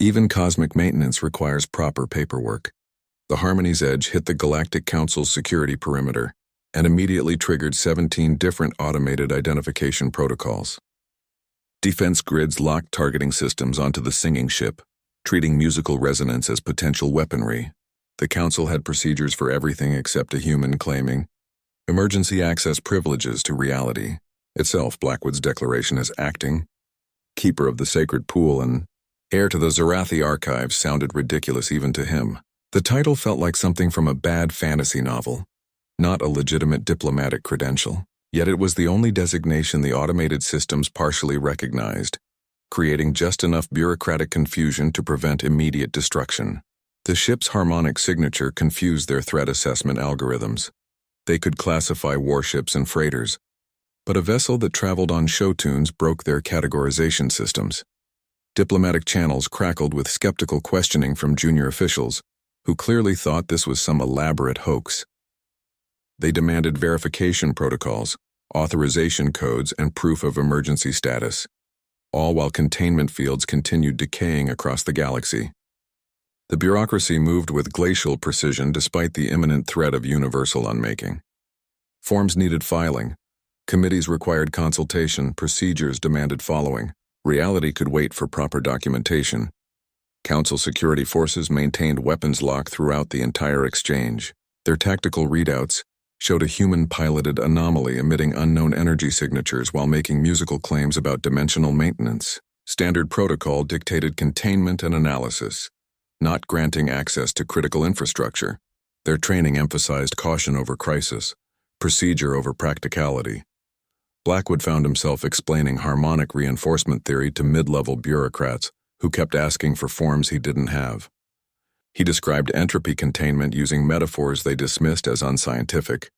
Even cosmic maintenance requires proper paperwork. The Harmony's edge hit the Galactic Council's security perimeter and immediately triggered 17 different automated identification protocols. Defense grids locked targeting systems onto the singing ship, treating musical resonance as potential weaponry. The Council had procedures for everything except a human claiming emergency access privileges to reality itself. Blackwood's declaration as acting keeper of the sacred pool and heir to the Zarathi archives sounded ridiculous even to him. The title felt like something from a bad fantasy novel, not a legitimate diplomatic credential. Yet it was the only designation the automated systems partially recognized, creating just enough bureaucratic confusion to prevent immediate destruction. The ship's harmonic signature confused their threat assessment algorithms. They could classify warships and freighters, but a vessel that traveled on show tunes broke their categorization systems. Diplomatic channels crackled with skeptical questioning from junior officials, who clearly thought this was some elaborate hoax. They demanded verification protocols, authorization codes, and proof of emergency status, all while containment fields continued decaying across the galaxy. The bureaucracy moved with glacial precision despite the imminent threat of universal unmaking. Forms needed filing, committees required consultation, procedures demanded following. Reality could wait for proper documentation. Council security forces maintained weapons lock throughout the entire exchange. Their tactical readouts showed a human-piloted anomaly emitting unknown energy signatures while making musical claims about dimensional maintenance. Standard protocol dictated containment and analysis, not granting access to critical infrastructure. Their training emphasized caution over crisis, procedure over practicality. Blackwood found himself explaining harmonic reinforcement theory to mid-level bureaucrats who kept asking for forms he didn't have. He described entropy containment using metaphors they dismissed as unscientific,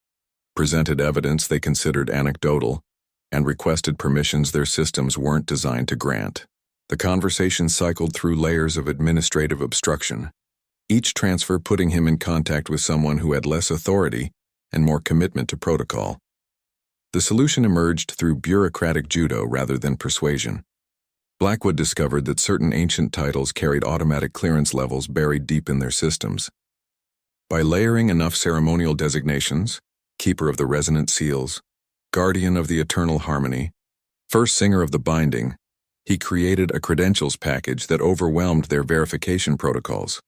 presented evidence they considered anecdotal, and requested permissions their systems weren't designed to grant. The conversation cycled through layers of administrative obstruction, each transfer putting him in contact with someone who had less authority and more commitment to protocol. The solution emerged through bureaucratic judo rather than persuasion. Blackwood discovered that certain ancient titles carried automatic clearance levels buried deep in their systems. By layering enough ceremonial designations, Keeper of the Resonant Seals, Guardian of the Eternal Harmony, First Singer of the Binding, he created a credentials package that overwhelmed their verification protocols.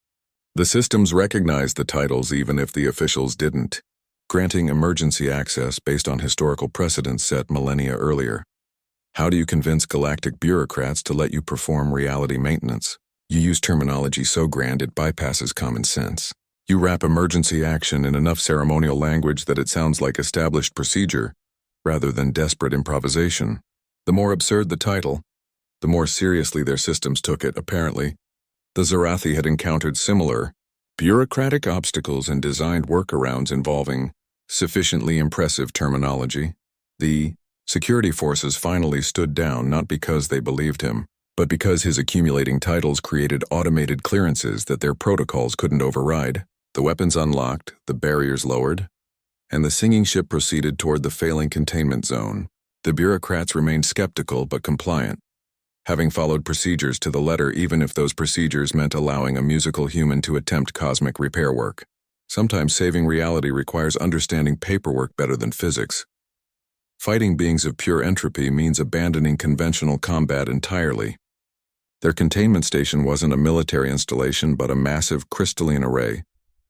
The systems recognized the titles even if the officials didn't, granting emergency access based on historical precedents set millennia earlier. How do you convince galactic bureaucrats to let you perform reality maintenance? You use terminology so grand it bypasses common sense. You wrap emergency action in enough ceremonial language that it sounds like established procedure, rather than desperate improvisation. The more absurd the title, the more seriously their systems took it, apparently. The Zarathi had encountered similar bureaucratic obstacles and designed workarounds involving sufficiently impressive terminology. The security forces finally stood down not because they believed him, but because his accumulating titles created automated clearances that their protocols couldn't override. The weapons unlocked, the barriers lowered, and the singing ship proceeded toward the failing containment zone. The bureaucrats remained skeptical but compliant, having followed procedures to the letter even if those procedures meant allowing a musical human to attempt cosmic repair work. Sometimes saving reality requires understanding paperwork better than physics. Fighting beings of pure entropy means abandoning conventional combat entirely. Their containment station wasn't a military installation but a massive crystalline array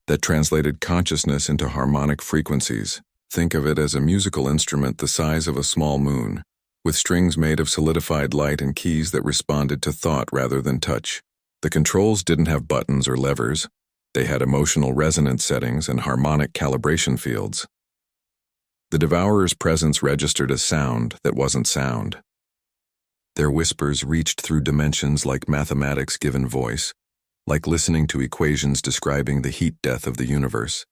that translated consciousness into harmonic frequencies. Think of it as a musical instrument the size of a small moon, with strings made of solidified light and keys that responded to thought rather than touch. The controls didn't have buttons or levers. They had emotional resonance settings and harmonic calibration fields. The Devourers' presence registered a sound that wasn't sound. Their whispers reached through dimensions like mathematics given voice, like listening to equations describing the heat death of the universe.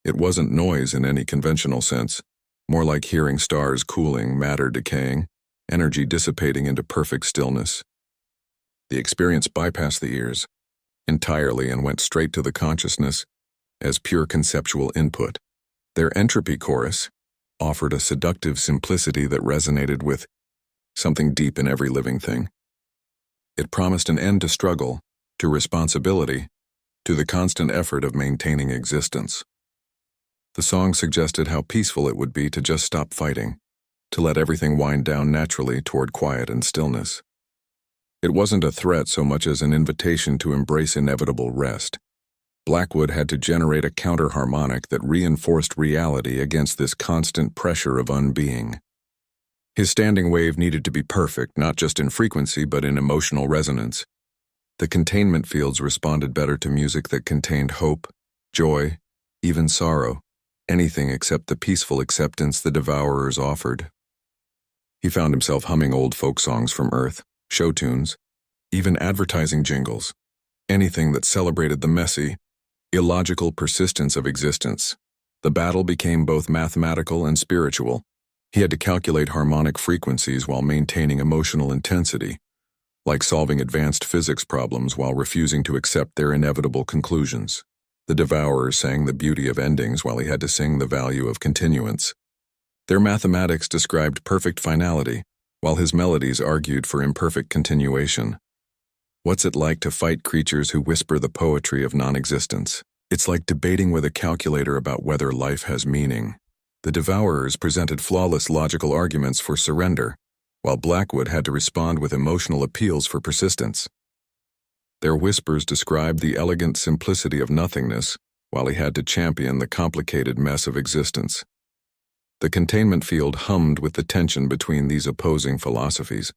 It wasn't noise in any conventional sense, more like hearing stars cooling, matter decaying, energy dissipating into perfect stillness. The experience bypassed the ears entirely and went straight to the consciousness as pure conceptual input. Their entropy chorus offered a seductive simplicity that resonated with something deep in every living thing. It promised an end to struggle, to responsibility, to the constant effort of maintaining existence. The song suggested how peaceful it would be to just stop fighting, to let everything wind down naturally toward quiet and stillness. It wasn't a threat so much as an invitation to embrace inevitable rest. Blackwood had to generate a counter-harmonic that reinforced reality against this constant pressure of unbeing. His standing wave needed to be perfect, not just in frequency but in emotional resonance. The containment fields responded better to music that contained hope, joy, even sorrow, anything except the peaceful acceptance the Devourers offered. He found himself humming old folk songs from Earth, show tunes, even advertising jingles, anything that celebrated the messy, illogical persistence of existence. The battle became both mathematical and spiritual. He had to calculate harmonic frequencies while maintaining emotional intensity, like solving advanced physics problems while refusing to accept their inevitable conclusions. The Devourers sang the beauty of endings while he had to sing the value of continuance. Their mathematics described perfect finality, while his melodies argued for imperfect continuation. What's it like to fight creatures who whisper the poetry of non-existence? It's like debating with a calculator about whether life has meaning. The Devourers presented flawless logical arguments for surrender, while Blackwood had to respond with emotional appeals for persistence. Their whispers described the elegant simplicity of nothingness, while he had to champion the complicated mess of existence. The containment field hummed with the tension between these opposing philosophies.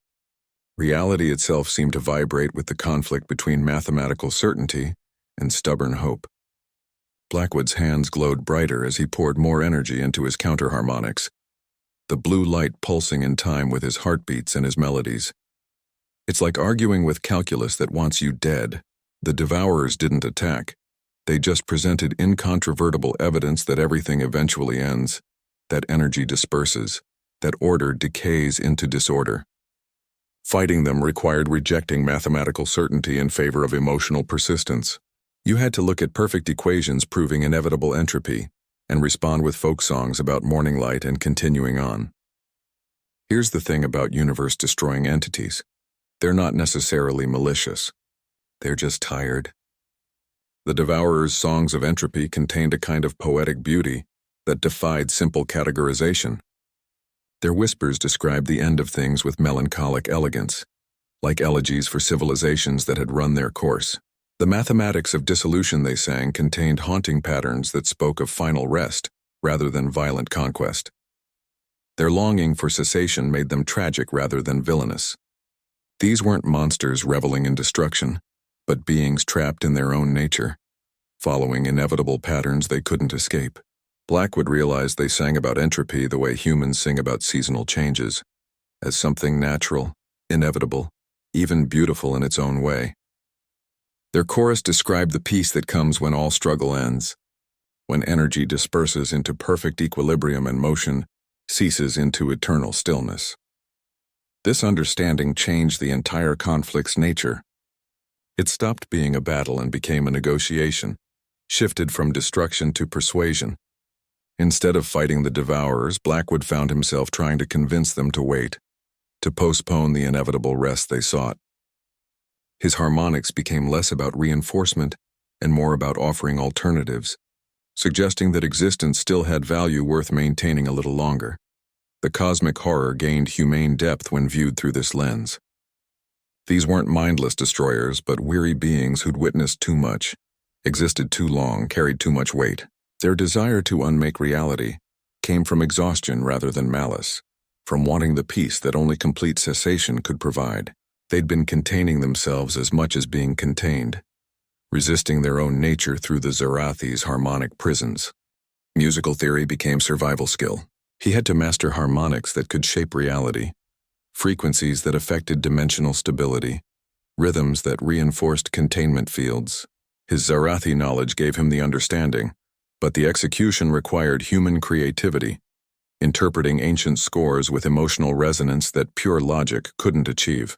Reality itself seemed to vibrate with the conflict between mathematical certainty and stubborn hope. Blackwood's hands glowed brighter as he poured more energy into his counterharmonics, the blue light pulsing in time with his heartbeats and his melodies. It's like arguing with calculus that wants you dead. The Devourers didn't attack. They just presented incontrovertible evidence that everything eventually ends, that energy disperses, that order decays into disorder. Fighting them required rejecting mathematical certainty in favor of emotional persistence. You had to look at perfect equations proving inevitable entropy, and respond with folk songs about morning light and continuing on. Here's the thing about universe-destroying entities. They're not necessarily malicious. They're just tired. The Devourers' songs of entropy contained a kind of poetic beauty that defied simple categorization. Their whispers described the end of things with melancholic elegance, like elegies for civilizations that had run their course. The mathematics of dissolution they sang contained haunting patterns that spoke of final rest rather than violent conquest. Their longing for cessation made them tragic rather than villainous. These weren't monsters reveling in destruction, but beings trapped in their own nature, following inevitable patterns they couldn't escape. Blackwood realized they sang about entropy the way humans sing about seasonal changes, as something natural, inevitable, even beautiful in its own way. Their chorus described the peace that comes when all struggle ends, when energy disperses into perfect equilibrium and motion ceases into eternal stillness. This understanding changed the entire conflict's nature. It stopped being a battle and became a negotiation, shifted from destruction to persuasion. Instead of fighting the Devourers, Blackwood found himself trying to convince them to wait, to postpone the inevitable rest they sought. His harmonics became less about reinforcement and more about offering alternatives, suggesting that existence still had value worth maintaining a little longer. The cosmic horror gained humane depth when viewed through this lens. These weren't mindless destroyers, but weary beings who'd witnessed too much, existed too long, carried too much weight. Their desire to unmake reality came from exhaustion rather than malice, from wanting the peace that only complete cessation could provide. They'd been containing themselves as much as being contained, resisting their own nature through the Zarathi's harmonic prisons. Musical theory became survival skill. He had to master harmonics that could shape reality, frequencies that affected dimensional stability, rhythms that reinforced containment fields. His Zarathi knowledge gave him the understanding, but the execution required human creativity, interpreting ancient scores with emotional resonance that pure logic couldn't achieve.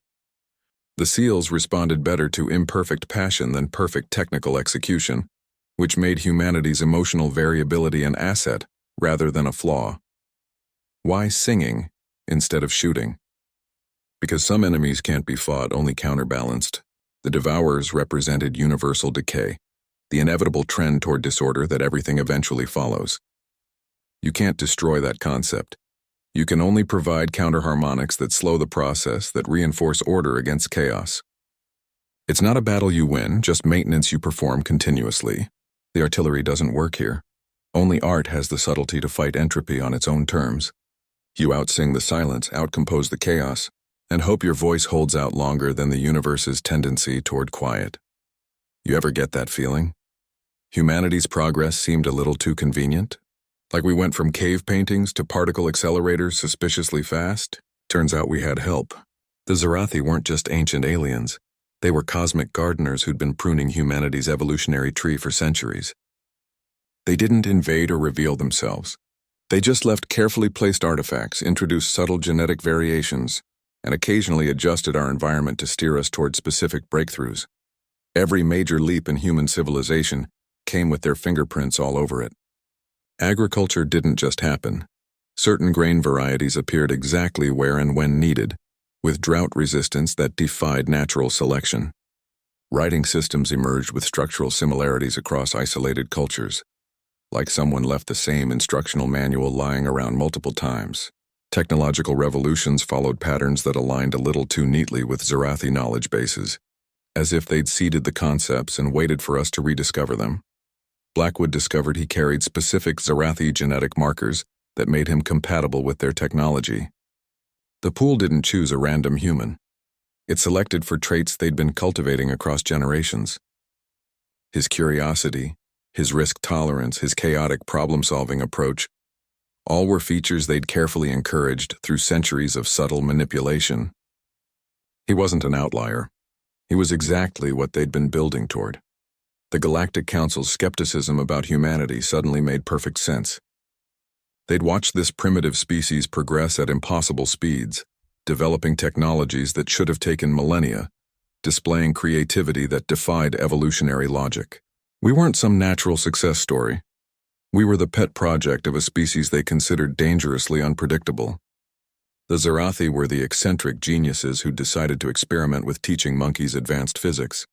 The seals responded better to imperfect passion than perfect technical execution, which made humanity's emotional variability an asset rather than a flaw. Why singing instead of shooting? Because some enemies can't be fought, only counterbalanced. The Devourers represented universal decay, the inevitable trend toward disorder that everything eventually follows. You can't destroy that concept. You can only provide counterharmonics that slow the process, that reinforce order against chaos. It's not a battle you win, just maintenance you perform continuously. The artillery doesn't work here. Only art has the subtlety to fight entropy on its own terms. You outsing the silence, outcompose the chaos, and hope your voice holds out longer than the universe's tendency toward quiet. You ever get that feeling? Humanity's progress seemed a little too convenient? Like we went from cave paintings to particle accelerators suspiciously fast? Turns out we had help. The Zarathi weren't just ancient aliens. They were cosmic gardeners who'd been pruning humanity's evolutionary tree for centuries. They didn't invade or reveal themselves. They just left carefully placed artifacts, introduced subtle genetic variations, and occasionally adjusted our environment to steer us toward specific breakthroughs. Every major leap in human civilization came with their fingerprints all over it. Agriculture didn't just happen. Certain grain varieties appeared exactly where and when needed, with drought resistance that defied natural selection. Writing systems emerged with structural similarities across isolated cultures, like someone left the same instructional manual lying around multiple times. Technological revolutions followed patterns that aligned a little too neatly with Zarathi knowledge bases, as if they'd seeded the concepts and waited for us to rediscover them. Blackwood discovered he carried specific Zarathi genetic markers that made him compatible with their technology. The pool didn't choose a random human. It selected for traits they'd been cultivating across generations. His curiosity, his risk tolerance, his chaotic problem-solving approach, all were features they'd carefully encouraged through centuries of subtle manipulation. He wasn't an outlier. He was exactly what they'd been building toward. The Galactic Council's skepticism about humanity suddenly made perfect sense. They'd watched this primitive species progress at impossible speeds, developing technologies that should have taken millennia, displaying creativity that defied evolutionary logic. We weren't some natural success story. We were the pet project of a species they considered dangerously unpredictable. The Zarathi were the eccentric geniuses who decided to experiment with teaching monkeys advanced physics,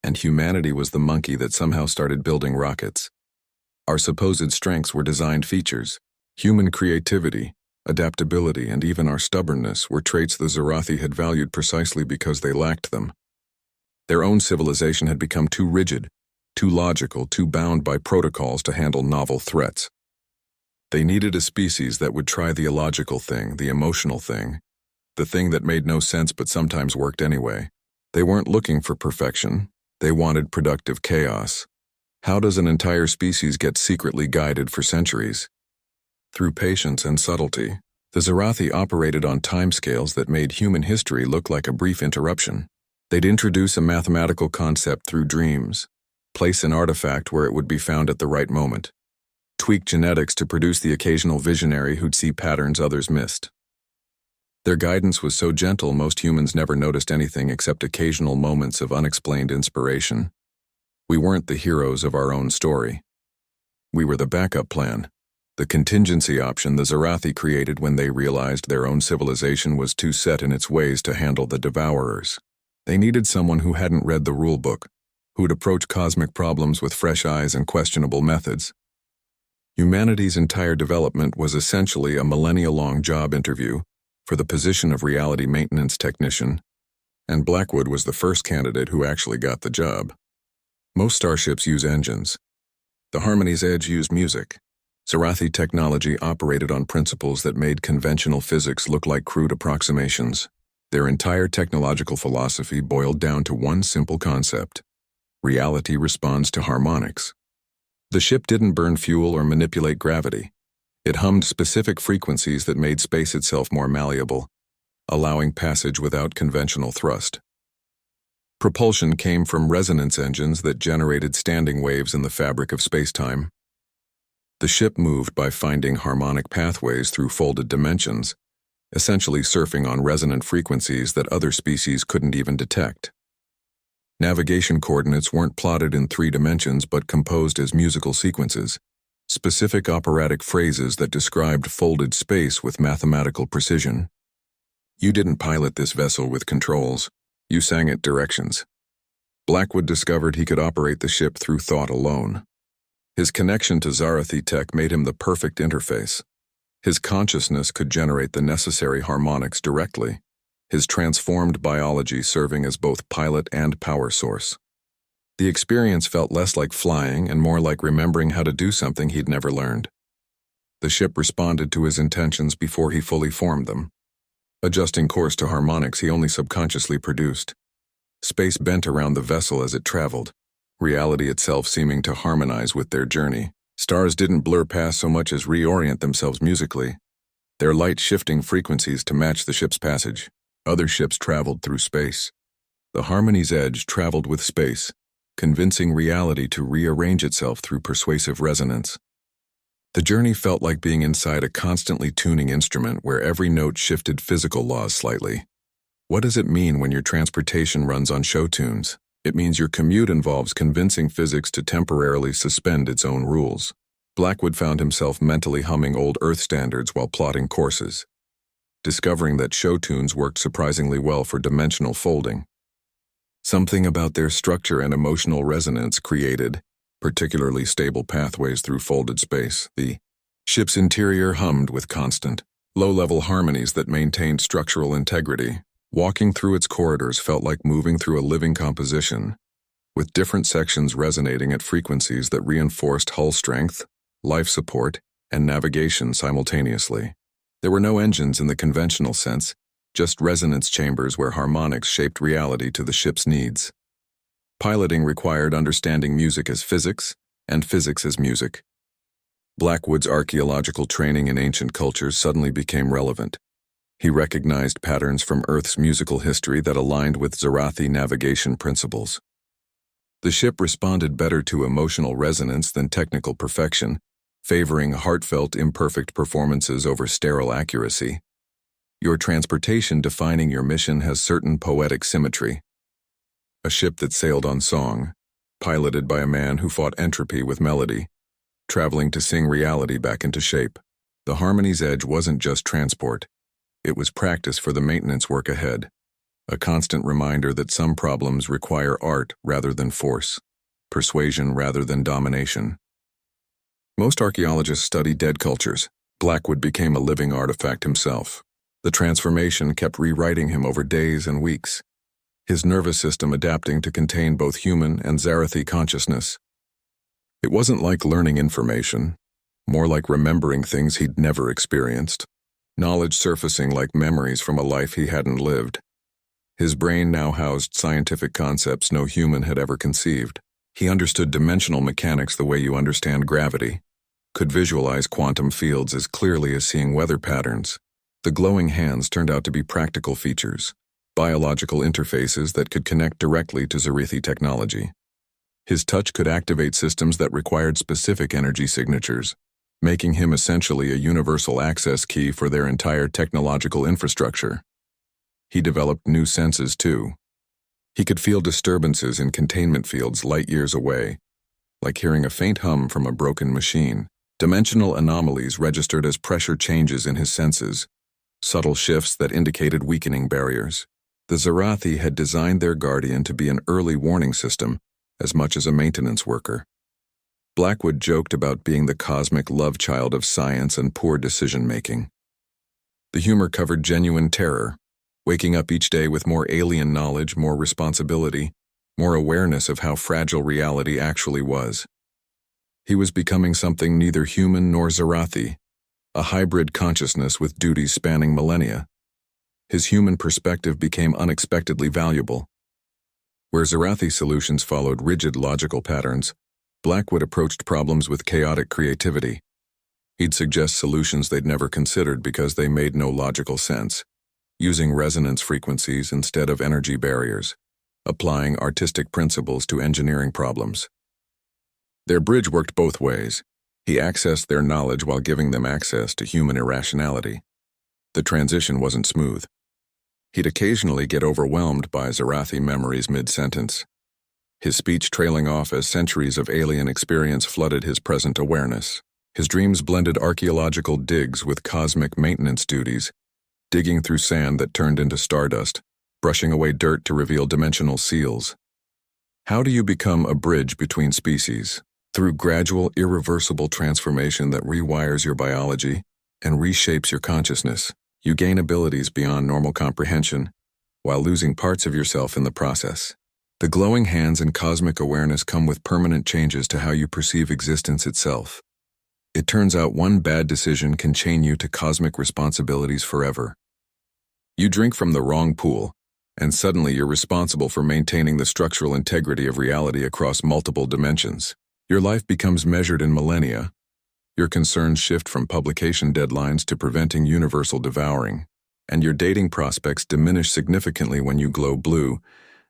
and humanity was the monkey that somehow started building rockets. Our supposed strengths were designed features. Human creativity, adaptability, and even our stubbornness were traits the Zarathi had valued precisely because they lacked them. Their own civilization had become too rigid, too logical, too bound by protocols to handle novel threats. They needed a species that would try the illogical thing, the emotional thing, the thing that made no sense but sometimes worked anyway. They weren't looking for perfection. They wanted productive chaos. How does an entire species get secretly guided for centuries? Through patience and subtlety, the Zarathi operated on timescales that made human history look like a brief interruption. They'd introduce a mathematical concept through dreams, place an artifact where it would be found at the right moment, tweak genetics to produce the occasional visionary who'd see patterns others missed. Their guidance was so gentle most humans never noticed anything except occasional moments of unexplained inspiration. We weren't the heroes of our own story. We were the backup plan, the contingency option the Zarathi created when they realized their own civilization was too set in its ways to handle the Devourers. They needed someone who hadn't read the rulebook, who'd approach cosmic problems with fresh eyes and questionable methods. Humanity's entire development was essentially a millennia-long job interview for the position of reality maintenance technician, and Blackwood was the first candidate who actually got the job. Most starships use engines. The Harmony's Edge used music. Zarathi technology operated on principles that made conventional physics look like crude approximations. Their entire technological philosophy boiled down to one simple concept: reality responds to harmonics. The ship didn't burn fuel or manipulate gravity. It hummed specific frequencies that made space itself more malleable, allowing passage without conventional thrust. Propulsion came from resonance engines that generated standing waves in the fabric of space-time. The ship moved by finding harmonic pathways through folded dimensions, essentially surfing on resonant frequencies that other species couldn't even detect. Navigation coordinates weren't plotted in 3 dimensions but composed as musical sequences, specific operatic phrases that described folded space with mathematical precision. You didn't pilot this vessel with controls. You sang it directions. Blackwood discovered he could operate the ship through thought alone. His connection to Zarathi tech made him the perfect interface. His consciousness could generate the necessary harmonics directly, his transformed biology serving as both pilot and power source. The experience felt less like flying and more like remembering how to do something he'd never learned. The ship responded to his intentions before he fully formed them. Adjusting course to harmonics he only subconsciously produced. Space bent around the vessel as it traveled, reality itself seeming to harmonize with their journey. Stars didn't blur past so much as reorient themselves musically, their light shifting frequencies to match the ship's passage. Other ships traveled through space. The harmony's edge traveled with space, convincing reality to rearrange itself through persuasive resonance. The journey felt like being inside a constantly tuning instrument where every note shifted physical laws slightly. What does it mean when your transportation runs on show tunes? It means your commute involves convincing physics to temporarily suspend its own rules. Blackwood found himself mentally humming old Earth standards while plotting courses, discovering that show tunes worked surprisingly well for dimensional folding. Something about their structure and emotional resonance created particularly stable pathways through folded space. The ship's interior hummed with constant, low-level harmonies that maintained structural integrity. Walking through its corridors felt like moving through a living composition, with different sections resonating at frequencies that reinforced hull strength, life support, and navigation simultaneously. There were no engines in the conventional sense, just resonance chambers where harmonics shaped reality to the ship's needs. Piloting required understanding music as physics, and physics as music. Blackwood's archaeological training in ancient cultures suddenly became relevant. He recognized patterns from Earth's musical history that aligned with Zarathi navigation principles. The ship responded better to emotional resonance than technical perfection, favoring heartfelt, imperfect performances over sterile accuracy. Your transportation defining your mission has certain poetic symmetry. A ship that sailed on song, piloted by a man who fought entropy with melody, traveling to sing reality back into shape. The harmony's edge wasn't just transport. It was practice for the maintenance work ahead, a constant reminder that some problems require art rather than force, persuasion rather than domination. Most archaeologists study dead cultures. Blackwood became a living artifact himself. The transformation kept rewriting him over days and weeks, his nervous system adapting to contain both human and Zarathi consciousness. It wasn't like learning information, more like remembering things he'd never experienced. Knowledge surfacing like memories from a life he hadn't lived. His brain now housed scientific concepts no human had ever conceived. He understood dimensional mechanics the way you understand gravity, could visualize quantum fields as clearly as seeing weather patterns. The glowing hands turned out to be practical features, biological interfaces that could connect directly to Zarathi technology. His touch could activate systems that required specific energy signatures, making him essentially a universal access key for their entire technological infrastructure. He developed new senses, too. He could feel disturbances in containment fields light years away, like hearing a faint hum from a broken machine. Dimensional anomalies registered as pressure changes in his senses, subtle shifts that indicated weakening barriers. The Zarathi had designed their guardian to be an early warning system, as much as a maintenance worker. Blackwood joked about being the cosmic love child of science and poor decision-making. The humor covered genuine terror, waking up each day with more alien knowledge, more responsibility, more awareness of how fragile reality actually was. He was becoming something neither human nor Zarathi, a hybrid consciousness with duties spanning millennia. His human perspective became unexpectedly valuable. Where Zarathi solutions followed rigid logical patterns, Blackwood approached problems with chaotic creativity. He'd suggest solutions they'd never considered because they made no logical sense, using resonance frequencies instead of energy barriers, applying artistic principles to engineering problems. Their bridge worked both ways. He accessed their knowledge while giving them access to human irrationality. The transition wasn't smooth. He'd occasionally get overwhelmed by Zarathi memories mid-sentence, his speech trailing off as centuries of alien experience flooded his present awareness. His dreams blended archaeological digs with cosmic maintenance duties, digging through sand that turned into stardust, brushing away dirt to reveal dimensional seals. How do you become a bridge between species? Through gradual, irreversible transformation that rewires your biology and reshapes your consciousness. You gain abilities beyond normal comprehension, while losing parts of yourself in the process. The glowing hands and cosmic awareness come with permanent changes to how you perceive existence itself. It turns out one bad decision can chain you to cosmic responsibilities forever. You drink from the wrong pool, and suddenly you're responsible for maintaining the structural integrity of reality across multiple dimensions. Your life becomes measured in millennia. Your concerns shift from publication deadlines to preventing universal devouring, and your dating prospects diminish significantly when you glow blue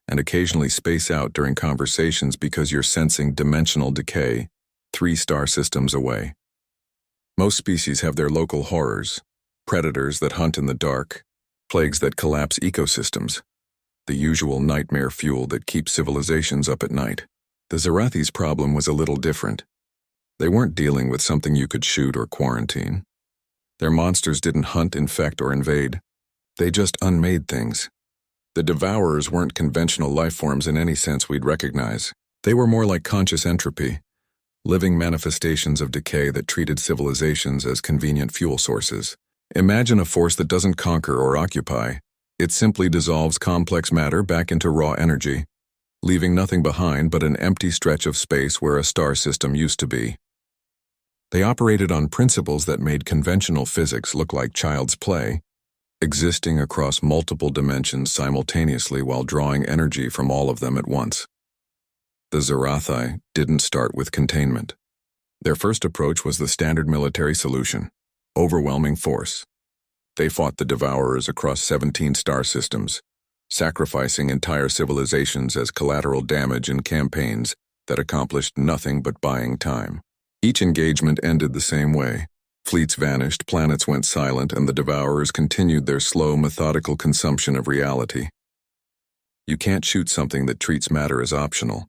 and occasionally space out during conversations because you're sensing dimensional decay 3 star systems away. Most species have their local horrors, predators that hunt in the dark, plagues that collapse ecosystems, the usual nightmare fuel that keeps civilizations up at night. The Zorathi's problem was a little different. They weren't dealing with something you could shoot or quarantine. Their monsters didn't hunt, infect, or invade. They just unmade things. The Devourers weren't conventional life forms in any sense we'd recognize. They were more like conscious entropy, living manifestations of decay that treated civilizations as convenient fuel sources. Imagine a force that doesn't conquer or occupy. It simply dissolves complex matter back into raw energy, leaving nothing behind but an empty stretch of space where a star system used to be. They operated on principles that made conventional physics look like child's play, existing across multiple dimensions simultaneously while drawing energy from all of them at once. The Zorathi didn't start with containment. Their first approach was the standard military solution: overwhelming force. They fought the Devourers across 17 star systems, sacrificing entire civilizations as collateral damage in campaigns that accomplished nothing but buying time. Each engagement ended the same way. Fleets vanished, planets went silent, and the Devourers continued their slow, methodical consumption of reality. You can't shoot something that treats matter as optional.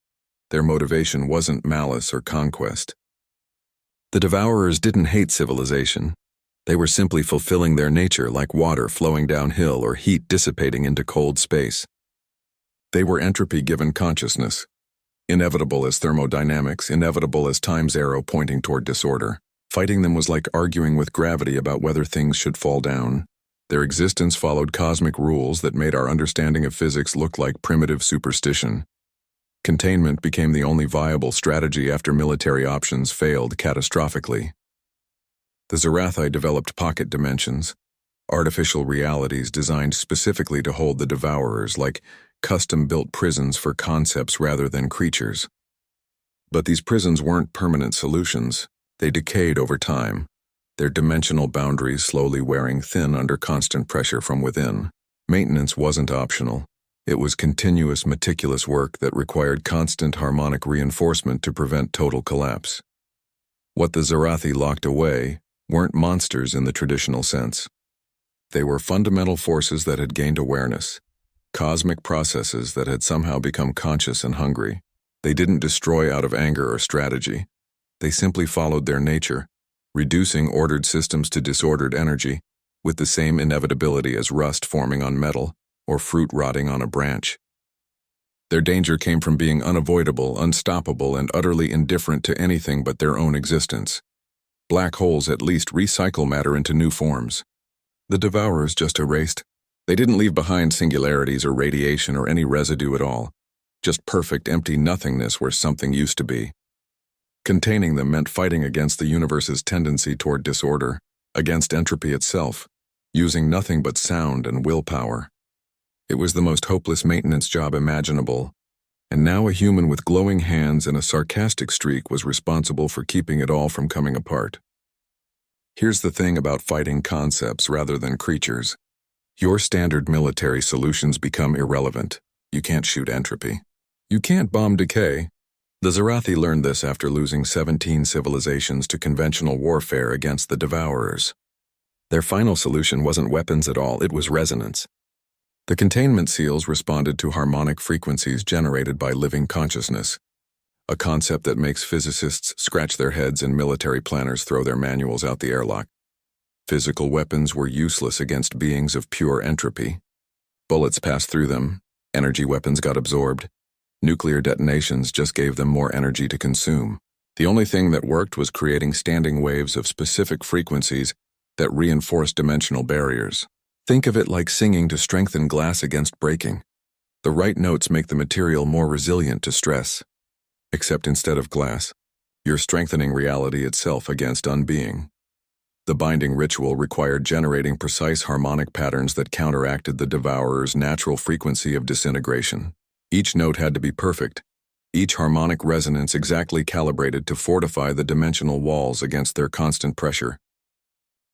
Their motivation wasn't malice or conquest. The Devourers didn't hate civilization. They were simply fulfilling their nature, like water flowing downhill or heat dissipating into cold space. They were entropy given consciousness, inevitable as thermodynamics, inevitable as time's arrow pointing toward disorder. Fighting them was like arguing with gravity about whether things should fall down. Their existence followed cosmic rules that made our understanding of physics look like primitive superstition. Containment became the only viable strategy after military options failed catastrophically. The Zorathi developed pocket dimensions, artificial realities designed specifically to hold the Devourers, like custom-built prisons for concepts rather than creatures. But these prisons weren't permanent solutions. They decayed over time, their dimensional boundaries slowly wearing thin under constant pressure from within. Maintenance wasn't optional. It was continuous, meticulous work that required constant harmonic reinforcement to prevent total collapse. What the Zorathi locked away weren't monsters in the traditional sense. They were fundamental forces that had gained awareness, cosmic processes that had somehow become conscious and hungry. They didn't destroy out of anger or strategy. They simply followed their nature, reducing ordered systems to disordered energy, with the same inevitability as rust forming on metal or fruit rotting on a branch. Their danger came from being unavoidable, unstoppable, and utterly indifferent to anything but their own existence. Black holes at least recycle matter into new forms. The Devourers just erased. They didn't leave behind singularities or radiation or any residue at all, just perfect empty nothingness where something used to be. Containing them meant fighting against the universe's tendency toward disorder, against entropy itself, using nothing but sound and willpower. It was the most hopeless maintenance job imaginable, and now a human with glowing hands and a sarcastic streak was responsible for keeping it all from coming apart. Here's the thing about fighting concepts rather than creatures. Your standard military solutions become irrelevant. You can't shoot entropy. You can't bomb decay. The Zorathi learned this after losing 17 civilizations to conventional warfare against the Devourers. Their final solution wasn't weapons at all, it was resonance. The containment seals responded to harmonic frequencies generated by living consciousness, a concept that makes physicists scratch their heads and military planners throw their manuals out the airlock. Physical weapons were useless against beings of pure entropy. Bullets passed through them, energy weapons got absorbed. Nuclear detonations just gave them more energy to consume. The only thing that worked was creating standing waves of specific frequencies that reinforced dimensional barriers. Think of it like singing to strengthen glass against breaking. The right notes make the material more resilient to stress. Except instead of glass, you're strengthening reality itself against unbeing. The binding ritual required generating precise harmonic patterns that counteracted the Devourers' natural frequency of disintegration. Each note had to be perfect, each harmonic resonance exactly calibrated to fortify the dimensional walls against their constant pressure.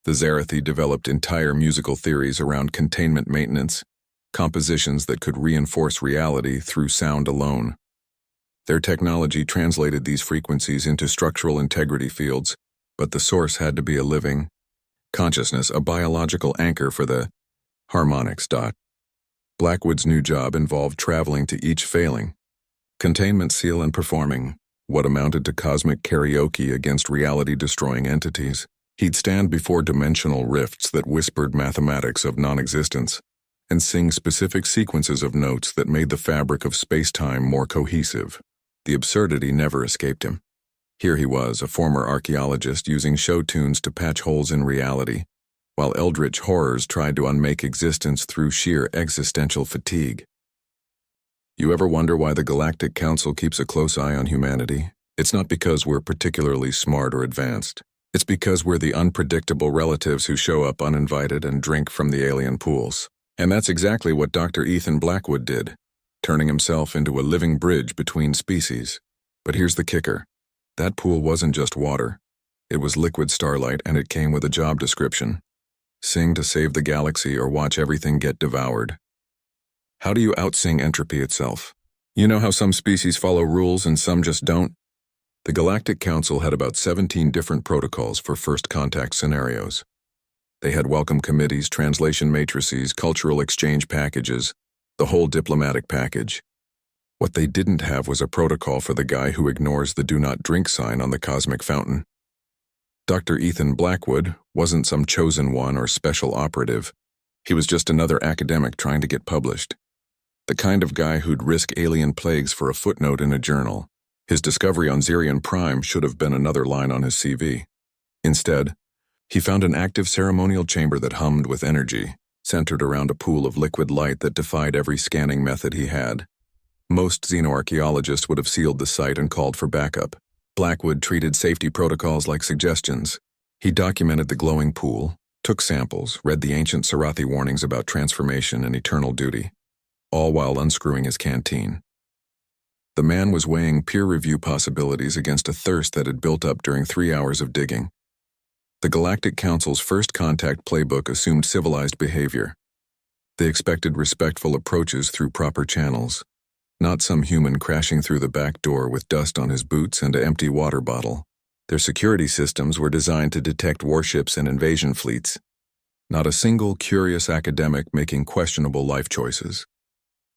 The Zarathi developed entire musical theories around containment maintenance, compositions that could reinforce reality through sound alone. Their technology translated these frequencies into structural integrity fields, but the source had to be a living consciousness, a biological anchor for the harmonics. Blackwood's new job involved traveling to each failing, containment seal and performing what amounted to cosmic karaoke against reality-destroying entities. He'd stand before dimensional rifts that whispered mathematics of non-existence and sing specific sequences of notes that made the fabric of space-time more cohesive. The absurdity never escaped him. Here he was, a former archaeologist using show tunes to patch holes in reality, while eldritch horrors tried to unmake existence through sheer existential fatigue. You ever wonder why the Galactic Council keeps a close eye on humanity? It's not because we're particularly smart or advanced. It's because we're the unpredictable relatives who show up uninvited and drink from the alien pools. And that's exactly what Dr. Ethan Blackwood did, turning himself into a living bridge between species. But here's the kicker. That pool wasn't just water. It was liquid starlight, and it came with a job description. Sing to save the galaxy or watch everything get devoured. How do you outsing entropy itself? You know how some species follow rules and some just don't? The Galactic Council had about 17 different protocols for first contact scenarios. They had welcome committees, translation matrices, cultural exchange packages, the whole diplomatic package. What they didn't have was a protocol for the guy who ignores the do not drink sign on the cosmic fountain. Dr. Ethan Blackwood wasn't some chosen one or special operative. He was just another academic trying to get published. The kind of guy who'd risk alien plagues for a footnote in a journal. His discovery on Zirion Prime should have been another line on his CV. Instead, he found an active ceremonial chamber that hummed with energy, centered around a pool of liquid light that defied every scanning method he had. Most xenoarchaeologists would have sealed the site and called for backup. Blackwood treated safety protocols like suggestions. He documented the glowing pool, took samples, read the ancient Zarathi warnings about transformation and eternal duty, all while unscrewing his canteen. The man was weighing peer review possibilities against a thirst that had built up during 3 hours of digging. The Galactic Council's first contact playbook assumed civilized behavior. They expected respectful approaches through proper channels, not some human crashing through the back door with dust on his boots and an empty water bottle. Their security systems were designed to detect warships and invasion fleets, not a single curious academic making questionable life choices.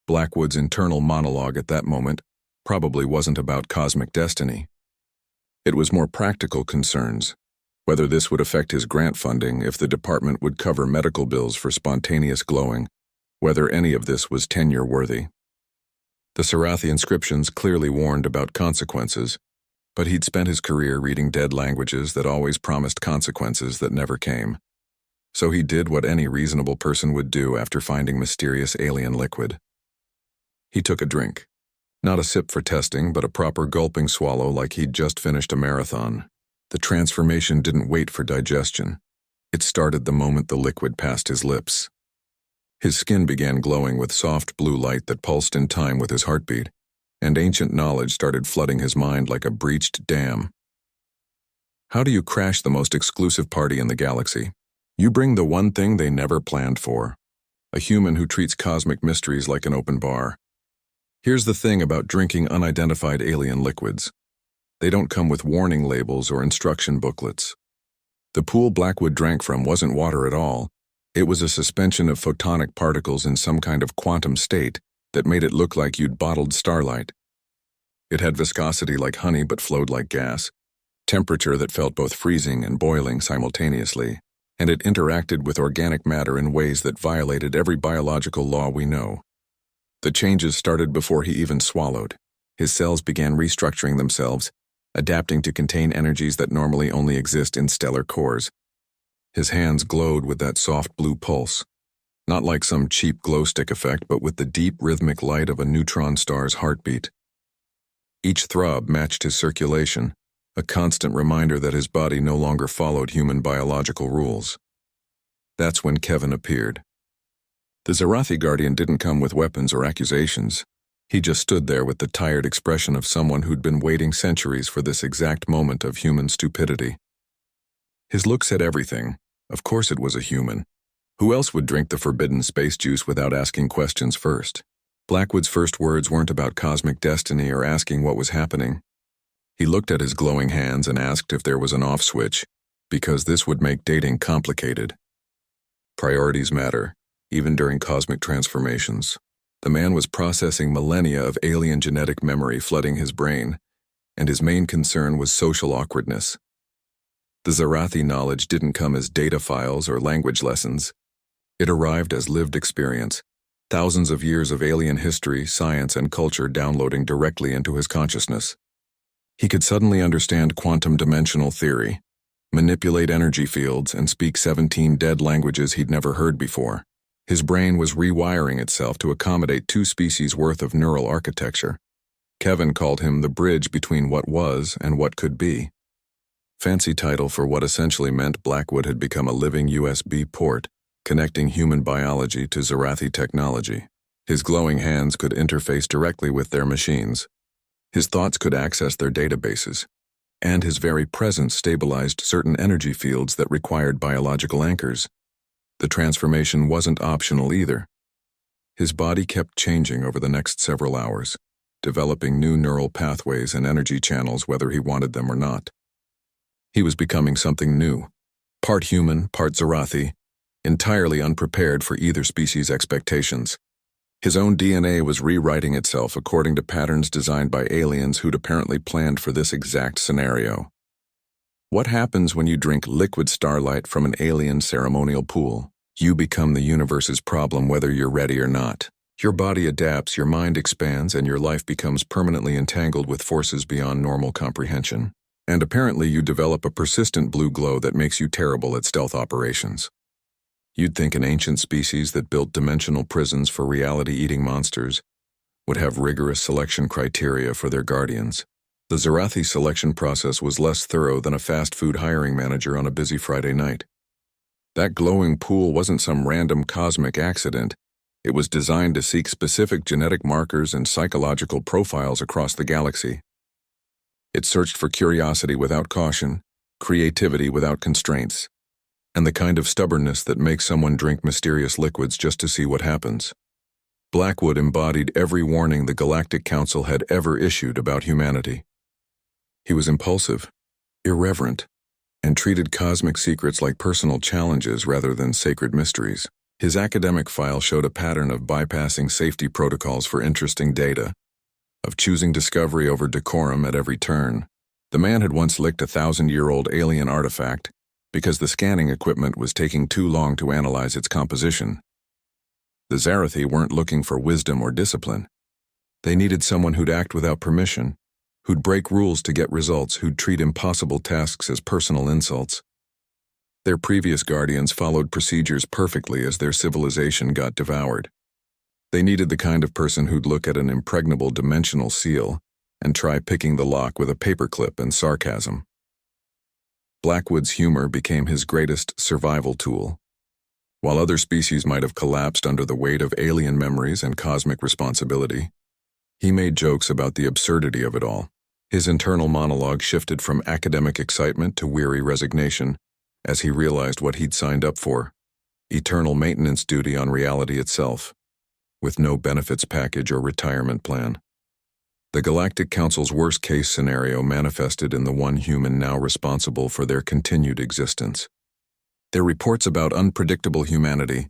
Blackwood's internal monologue at that moment probably wasn't about cosmic destiny. It was more practical concerns, whether this would affect his grant funding, if the department would cover medical bills for spontaneous glowing, whether any of this was tenure-worthy. The Zarathi inscriptions clearly warned about consequences, but he'd spent his career reading dead languages that always promised consequences that never came. So he did what any reasonable person would do after finding mysterious alien liquid. He took a drink. Not a sip for testing, but a proper gulping swallow like he'd just finished a marathon. The transformation didn't wait for digestion. It started the moment the liquid passed his lips. His skin began glowing with soft blue light that pulsed in time with his heartbeat, and ancient knowledge started flooding his mind like a breached dam. How do you crash the most exclusive party in the galaxy? You bring the one thing they never planned for. A human who treats cosmic mysteries like an open bar. Here's the thing about drinking unidentified alien liquids. They don't come with warning labels or instruction booklets. The pool Blackwood drank from wasn't water at all. It was a suspension of photonic particles in some kind of quantum state that made it look like you'd bottled starlight. It had viscosity like honey but flowed like gas, temperature that felt both freezing and boiling simultaneously, and it interacted with organic matter in ways that violated every biological law we know. The changes started before he even swallowed. His cells began restructuring themselves, adapting to contain energies that normally only exist in stellar cores. His hands glowed with that soft blue pulse, not like some cheap glow stick effect, but with the deep rhythmic light of a neutron star's heartbeat. Each throb matched his circulation, a constant reminder that his body no longer followed human biological rules. That's when Kevin appeared. The Zarathi Guardian didn't come with weapons or accusations. He just stood there with the tired expression of someone who'd been waiting centuries for this exact moment of human stupidity. His look said everything. Of course it was a human. Who else would drink the forbidden space juice without asking questions first? Blackwood's first words weren't about cosmic destiny or asking what was happening. He looked at his glowing hands and asked if there was an off switch, because this would make dating complicated. Priorities matter, even during cosmic transformations. The man was processing millennia of alien genetic memory flooding his brain, and his main concern was social awkwardness. The Zarathi knowledge didn't come as data files or language lessons. It arrived as lived experience, thousands of years of alien history, science, and culture downloading directly into his consciousness. He could suddenly understand quantum dimensional theory, manipulate energy fields, and speak 17 dead languages he'd never heard before. His brain was rewiring itself to accommodate 2 species worth of neural architecture. Kevin called him the bridge between what was and what could be. Fancy title for what essentially meant Blackwood had become a living USB port, connecting human biology to Zarathi technology. His glowing hands could interface directly with their machines. His thoughts could access their databases, and his very presence stabilized certain energy fields that required biological anchors. The transformation wasn't optional either. His body kept changing over the next several hours, developing new neural pathways and energy channels whether he wanted them or not. He was becoming something new, part human, part Zarathi, entirely unprepared for either species' expectations. His own DNA was rewriting itself according to patterns designed by aliens who'd apparently planned for this exact scenario. What happens when you drink liquid starlight from an alien ceremonial pool? You become the universe's problem whether you're ready or not. Your body adapts, your mind expands, and your life becomes permanently entangled with forces beyond normal comprehension. And apparently you develop a persistent blue glow that makes you terrible at stealth operations. You'd think an ancient species that built dimensional prisons for reality-eating monsters would have rigorous selection criteria for their guardians. The Zarathi selection process was less thorough than a fast food hiring manager on a busy Friday night. That glowing pool wasn't some random cosmic accident. It was designed to seek specific genetic markers and psychological profiles across the galaxy. It searched for curiosity without caution, creativity without constraints, and the kind of stubbornness that makes someone drink mysterious liquids just to see what happens. Blackwood embodied every warning the Galactic Council had ever issued about humanity. He was impulsive, irreverent, and treated cosmic secrets like personal challenges rather than sacred mysteries. His academic file showed a pattern of bypassing safety protocols for interesting data, of choosing discovery over decorum at every turn. The man had once licked a 1,000-year-old alien artifact because the scanning equipment was taking too long to analyze its composition. The Zarathi weren't looking for wisdom or discipline. They needed someone who'd act without permission, who'd break rules to get results, who'd treat impossible tasks as personal insults. Their previous guardians followed procedures perfectly as their civilization got devoured. They needed the kind of person who'd look at an impregnable dimensional seal and try picking the lock with a paperclip and sarcasm. Blackwood's humor became his greatest survival tool. While other species might have collapsed under the weight of alien memories and cosmic responsibility, he made jokes about the absurdity of it all. His internal monologue shifted from academic excitement to weary resignation as he realized what he'd signed up for: eternal maintenance duty on reality itself, with no benefits package or retirement plan. The Galactic Council's worst-case scenario manifested in the one human now responsible for their continued existence. Their reports about unpredictable humanity,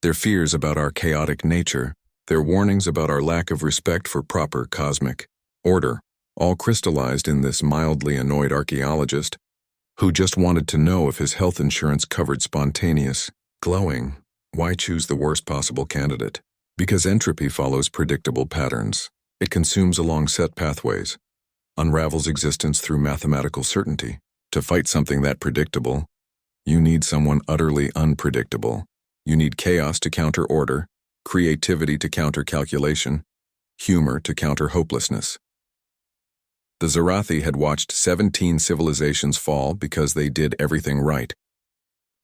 their fears about our chaotic nature, their warnings about our lack of respect for proper cosmic order, all crystallized in this mildly annoyed archaeologist who just wanted to know if his health insurance covered spontaneous, glowing. Why choose the worst possible candidate? Because entropy follows predictable patterns. It consumes along set pathways, unravels existence through mathematical certainty. To fight something that predictable, you need someone utterly unpredictable. You need chaos to counter order, creativity to counter calculation, humor to counter hopelessness. The Zarathi had watched 17 civilizations fall because they did everything right.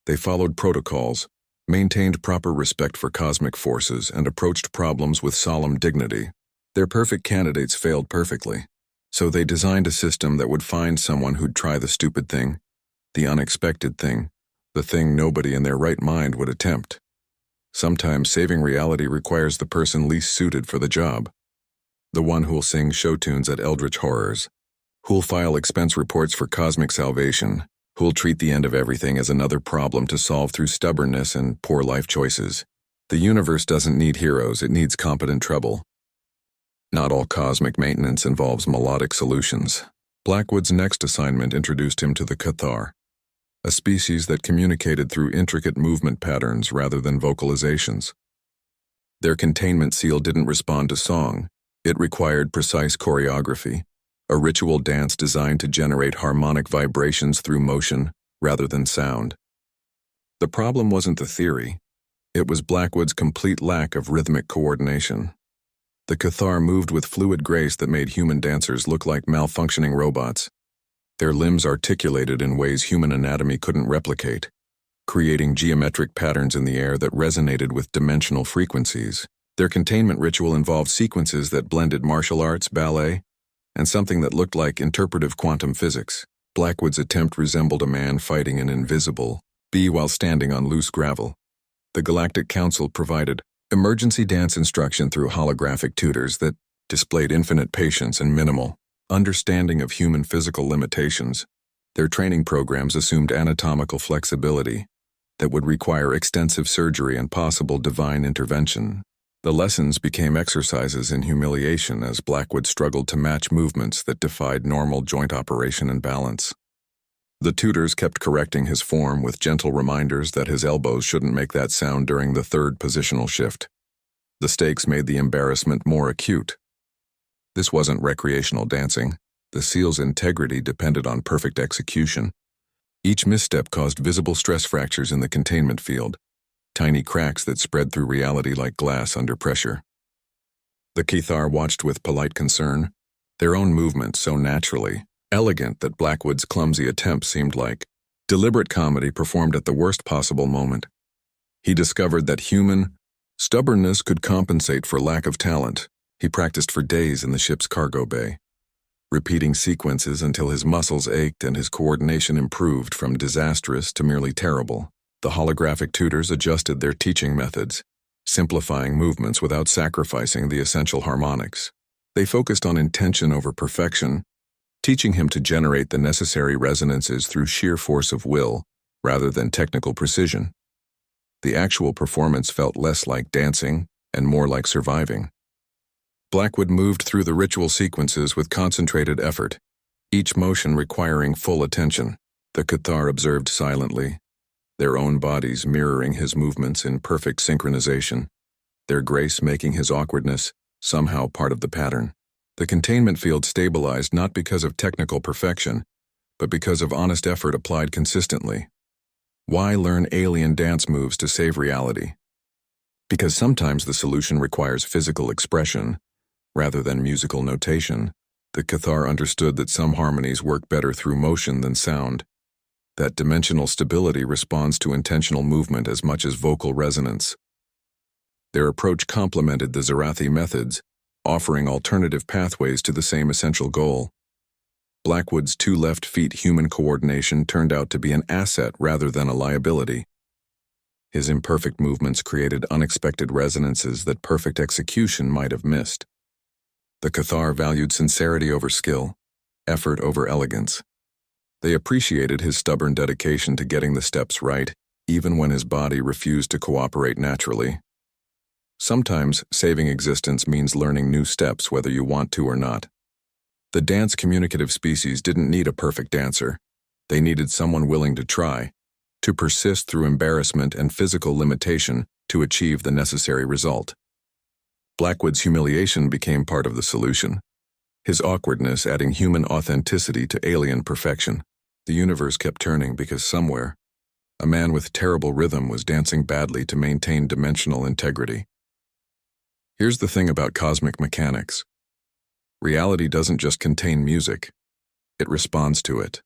They followed protocols, maintained proper respect for cosmic forces, and approached problems with solemn dignity. Their perfect candidates failed perfectly, so they designed a system that would find someone who'd try the stupid thing, the unexpected thing, the thing nobody in their right mind would attempt. Sometimes saving reality requires the person least suited for the job. The one who'll sing show tunes at eldritch horrors, who'll file expense reports for cosmic salvation, who'll treat the end of everything as another problem to solve through stubbornness and poor life choices. The universe doesn't need heroes, it needs competent trouble. Not all cosmic maintenance involves melodic solutions. Blackwood's next assignment introduced him to the Cathar, a species that communicated through intricate movement patterns rather than vocalizations. Their containment seal didn't respond to song. It required precise choreography, a ritual dance designed to generate harmonic vibrations through motion rather than sound. The problem wasn't the theory. It was Blackwood's complete lack of rhythmic coordination. The Cathar moved with fluid grace that made human dancers look like malfunctioning robots. Their limbs articulated in ways human anatomy couldn't replicate, creating geometric patterns in the air that resonated with dimensional frequencies. Their containment ritual involved sequences that blended martial arts, ballet, and something that looked like interpretive quantum physics. Blackwood's attempt resembled a man fighting an invisible bee while standing on loose gravel. The Galactic Council provided emergency dance instruction through holographic tutors that displayed infinite patience and minimal understanding of human physical limitations. Their training programs assumed anatomical flexibility that would require extensive surgery and possible divine intervention. The lessons became exercises in humiliation as Blackwood struggled to match movements that defied normal joint operation and balance. The tutors kept correcting his form with gentle reminders that his elbows shouldn't make that sound during the third positional shift. The stakes made the embarrassment more acute. This wasn't recreational dancing. The seal's integrity depended on perfect execution. Each misstep caused visible stress fractures in the containment field, tiny cracks that spread through reality like glass under pressure. The Cathar watched with polite concern, their own movements so naturally elegant that Blackwood's clumsy attempt seemed like deliberate comedy performed at the worst possible moment. He discovered that human stubbornness could compensate for lack of talent. He practiced for days in the ship's cargo bay, repeating sequences until his muscles ached and his coordination improved from disastrous to merely terrible. The holographic tutors adjusted their teaching methods, simplifying movements without sacrificing the essential harmonics. They focused on intention over perfection, teaching him to generate the necessary resonances through sheer force of will rather than technical precision. The actual performance felt less like dancing and more like surviving. Blackwood moved through the ritual sequences with concentrated effort, each motion requiring full attention. The Cathar observed silently, their own bodies mirroring his movements in perfect synchronization, their grace making his awkwardness somehow part of the pattern. The containment field stabilized not because of technical perfection, but because of honest effort applied consistently. Why learn alien dance moves to save reality? Because sometimes the solution requires physical expression, rather than musical notation. The Cathar understood that some harmonies work better through motion than sound, that dimensional stability responds to intentional movement as much as vocal resonance. Their approach complemented the Zarathi methods, offering alternative pathways to the same essential goal. Blackwood's two left feet human coordination turned out to be an asset rather than a liability. His imperfect movements created unexpected resonances that perfect execution might have missed. The Cathar valued sincerity over skill, effort over elegance. They appreciated his stubborn dedication to getting the steps right, even when his body refused to cooperate naturally. Sometimes saving existence means learning new steps whether you want to or not. The dance communicative species didn't need a perfect dancer. They needed someone willing to try, to persist through embarrassment and physical limitation to achieve the necessary result. Blackwood's humiliation became part of the solution, his awkwardness adding human authenticity to alien perfection. The universe kept turning because somewhere, a man with terrible rhythm was dancing badly to maintain dimensional integrity. Here's the thing about cosmic mechanics. Reality doesn't just contain music, it responds to it.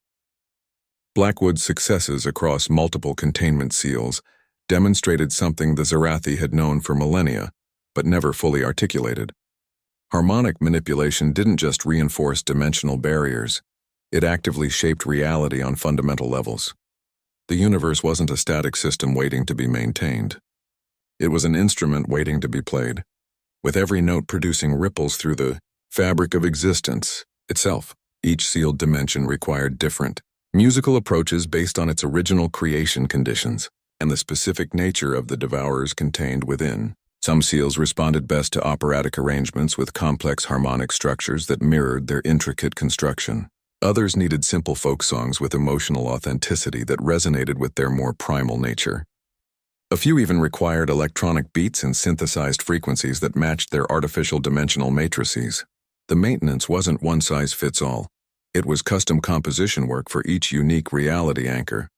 Blackwood's successes across multiple containment seals demonstrated something the Zarathi had known for millennia, but never fully articulated. Harmonic manipulation didn't just reinforce dimensional barriers, it actively shaped reality on fundamental levels. The universe wasn't a static system waiting to be maintained. It was an instrument waiting to be played, with every note producing ripples through the fabric of existence itself. Each sealed dimension required different musical approaches based on its original creation conditions and the specific nature of the Devourers contained within. Some seals responded best to operatic arrangements with complex harmonic structures that mirrored their intricate construction. Others needed simple folk songs with emotional authenticity that resonated with their more primal nature. A few even required electronic beats and synthesized frequencies that matched their artificial dimensional matrices. The maintenance wasn't one-size-fits-all. It was custom composition work for each unique reality anchor.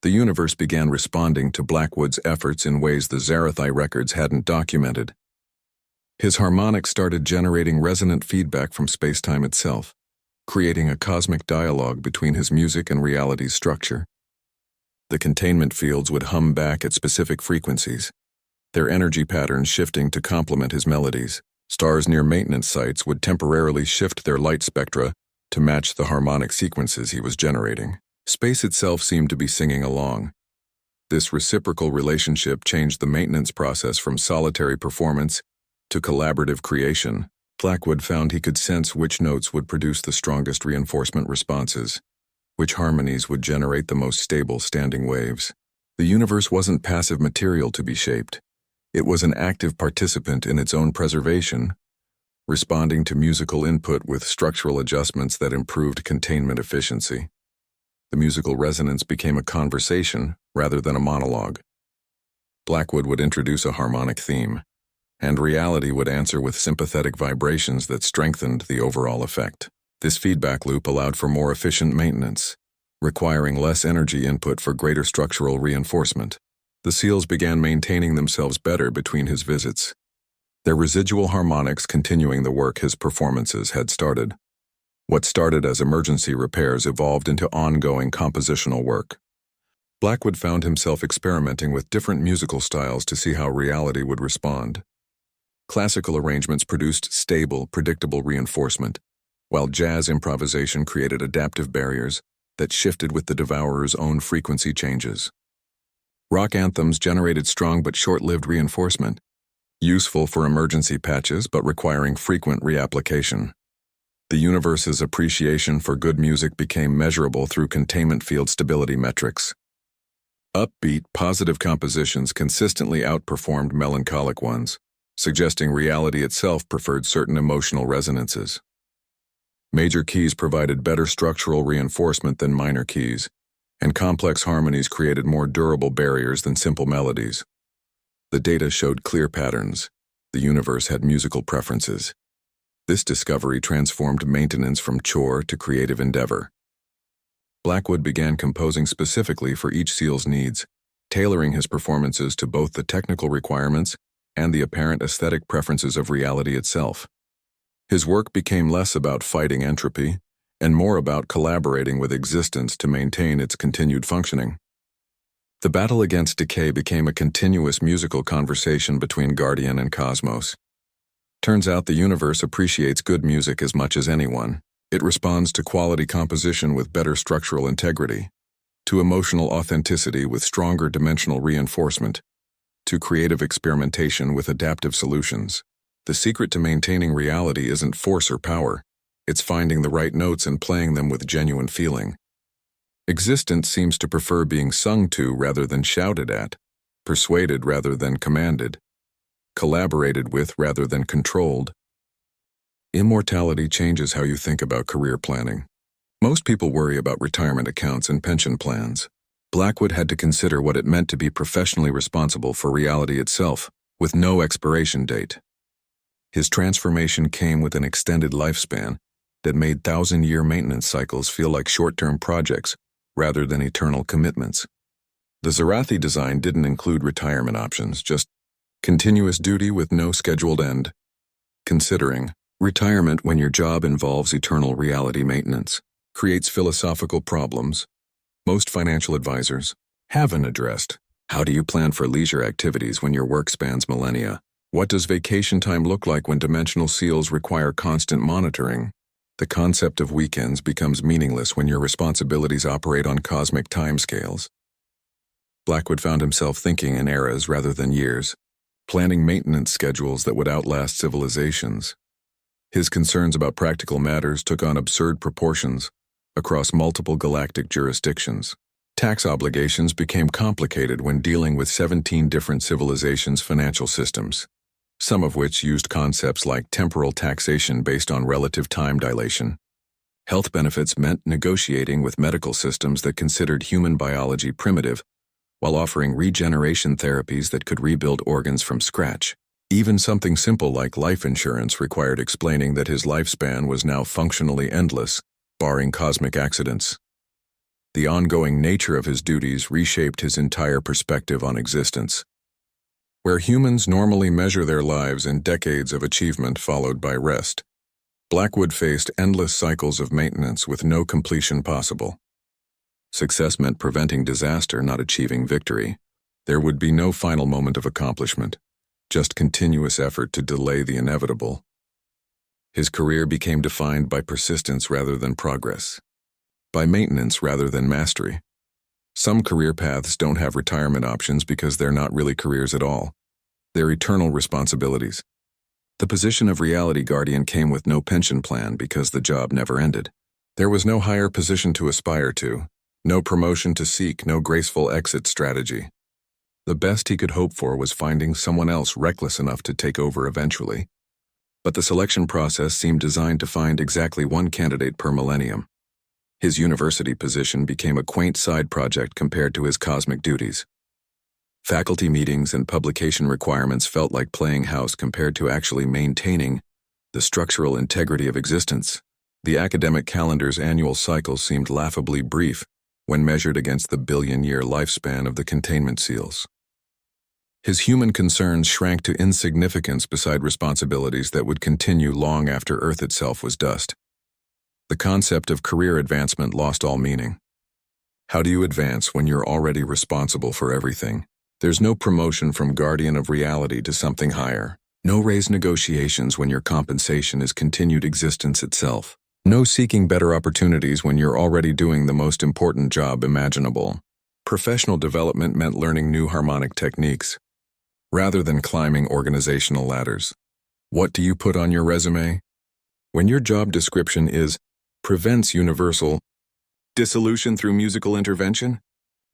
The universe began responding to Blackwood's efforts in ways the Zarathi records hadn't documented. His harmonics started generating resonant feedback from space-time itself, creating a cosmic dialogue between his music and reality's structure. The containment fields would hum back at specific frequencies, their energy patterns shifting to complement his melodies. Stars near maintenance sites would temporarily shift their light spectra to match the harmonic sequences he was generating. Space itself seemed to be singing along. This reciprocal relationship changed the maintenance process from solitary performance to collaborative creation. Blackwood found he could sense which notes would produce the strongest reinforcement responses, which harmonies would generate the most stable standing waves. The universe wasn't passive material to be shaped. It was an active participant in its own preservation, responding to musical input with structural adjustments that improved containment efficiency. The musical resonance became a conversation rather than a monologue. Blackwood would introduce a harmonic theme, and reality would answer with sympathetic vibrations that strengthened the overall effect. This feedback loop allowed for more efficient maintenance, requiring less energy input for greater structural reinforcement. The seals began maintaining themselves better between his visits, their residual harmonics continuing the work his performances had started. What started as emergency repairs evolved into ongoing compositional work. Blackwood found himself experimenting with different musical styles to see how reality would respond. Classical arrangements produced stable, predictable reinforcement, while jazz improvisation created adaptive barriers that shifted with the Devourer's own frequency changes. Rock anthems generated strong but short-lived reinforcement, useful for emergency patches but requiring frequent reapplication. The universe's appreciation for good music became measurable through containment field stability metrics. Upbeat, positive compositions consistently outperformed melancholic ones, suggesting reality itself preferred certain emotional resonances. Major keys provided better structural reinforcement than minor keys, and complex harmonies created more durable barriers than simple melodies. The data showed clear patterns. The universe had musical preferences. This discovery transformed maintenance from chore to creative endeavor. Blackwood began composing specifically for each seal's needs, tailoring his performances to both the technical requirements and the apparent aesthetic preferences of reality itself. His work became less about fighting entropy and more about collaborating with existence to maintain its continued functioning. The battle against decay became a continuous musical conversation between Guardian and Cosmos. Turns out the universe appreciates good music as much as anyone. It responds to quality composition with better structural integrity, to emotional authenticity with stronger dimensional reinforcement, to creative experimentation with adaptive solutions. The secret to maintaining reality isn't force or power. It's finding the right notes and playing them with genuine feeling. Existence seems to prefer being sung to rather than shouted at, persuaded rather than commanded, collaborated with rather than controlled. Immortality changes how you think about career planning. Most people worry about retirement accounts and pension plans. Blackwood had to consider what it meant to be professionally responsible for reality itself, with no expiration date. His transformation came with an extended lifespan that made thousand-year maintenance cycles feel like short-term projects rather than eternal commitments. The Zarathi design didn't include retirement options, just continuous duty with no scheduled end. Considering retirement when your job involves eternal reality maintenance creates philosophical problems most financial advisors haven't addressed. How do you plan for leisure activities when your work spans millennia? What does vacation time look like when dimensional seals require constant monitoring? The concept of weekends becomes meaningless when your responsibilities operate on cosmic timescales. Blackwood found himself thinking in eras rather than years, planning maintenance schedules that would outlast civilizations. His concerns about practical matters took on absurd proportions across multiple galactic jurisdictions. Tax obligations became complicated when dealing with 17 different civilizations' financial systems, some of which used concepts like temporal taxation based on relative time dilation. Health benefits meant negotiating with medical systems that considered human biology primitive, while offering regeneration therapies that could rebuild organs from scratch. Even something simple like life insurance required explaining that his lifespan was now functionally endless, barring cosmic accidents. The ongoing nature of his duties reshaped his entire perspective on existence. Where humans normally measure their lives in decades of achievement followed by rest, Blackwood faced endless cycles of maintenance with no completion possible. Success meant preventing disaster, not achieving victory. There would be no final moment of accomplishment, just continuous effort to delay the inevitable. His career became defined by persistence rather than progress, by maintenance rather than mastery. Some career paths don't have retirement options because they're not really careers at all. They're eternal responsibilities. The position of reality guardian came with no pension plan because the job never ended. There was no higher position to aspire to, no promotion to seek, no graceful exit strategy. The best he could hope for was finding someone else reckless enough to take over eventually. But the selection process seemed designed to find exactly one candidate per millennium. His university position became a quaint side project compared to his cosmic duties. Faculty meetings and publication requirements felt like playing house compared to actually maintaining the structural integrity of existence. The academic calendar's annual cycle seemed laughably brief when measured against the billion-year lifespan of the containment seals. His human concerns shrank to insignificance beside responsibilities that would continue long after Earth itself was dust. The concept of career advancement lost all meaning. How do you advance when you're already responsible for everything? There's no promotion from guardian of reality to something higher. No raise negotiations when your compensation is continued existence itself. No seeking better opportunities when you're already doing the most important job imaginable. Professional development meant learning new harmonic techniques, rather than climbing organizational ladders. What do you put on your resume? When your job description is prevents universal dissolution through musical intervention?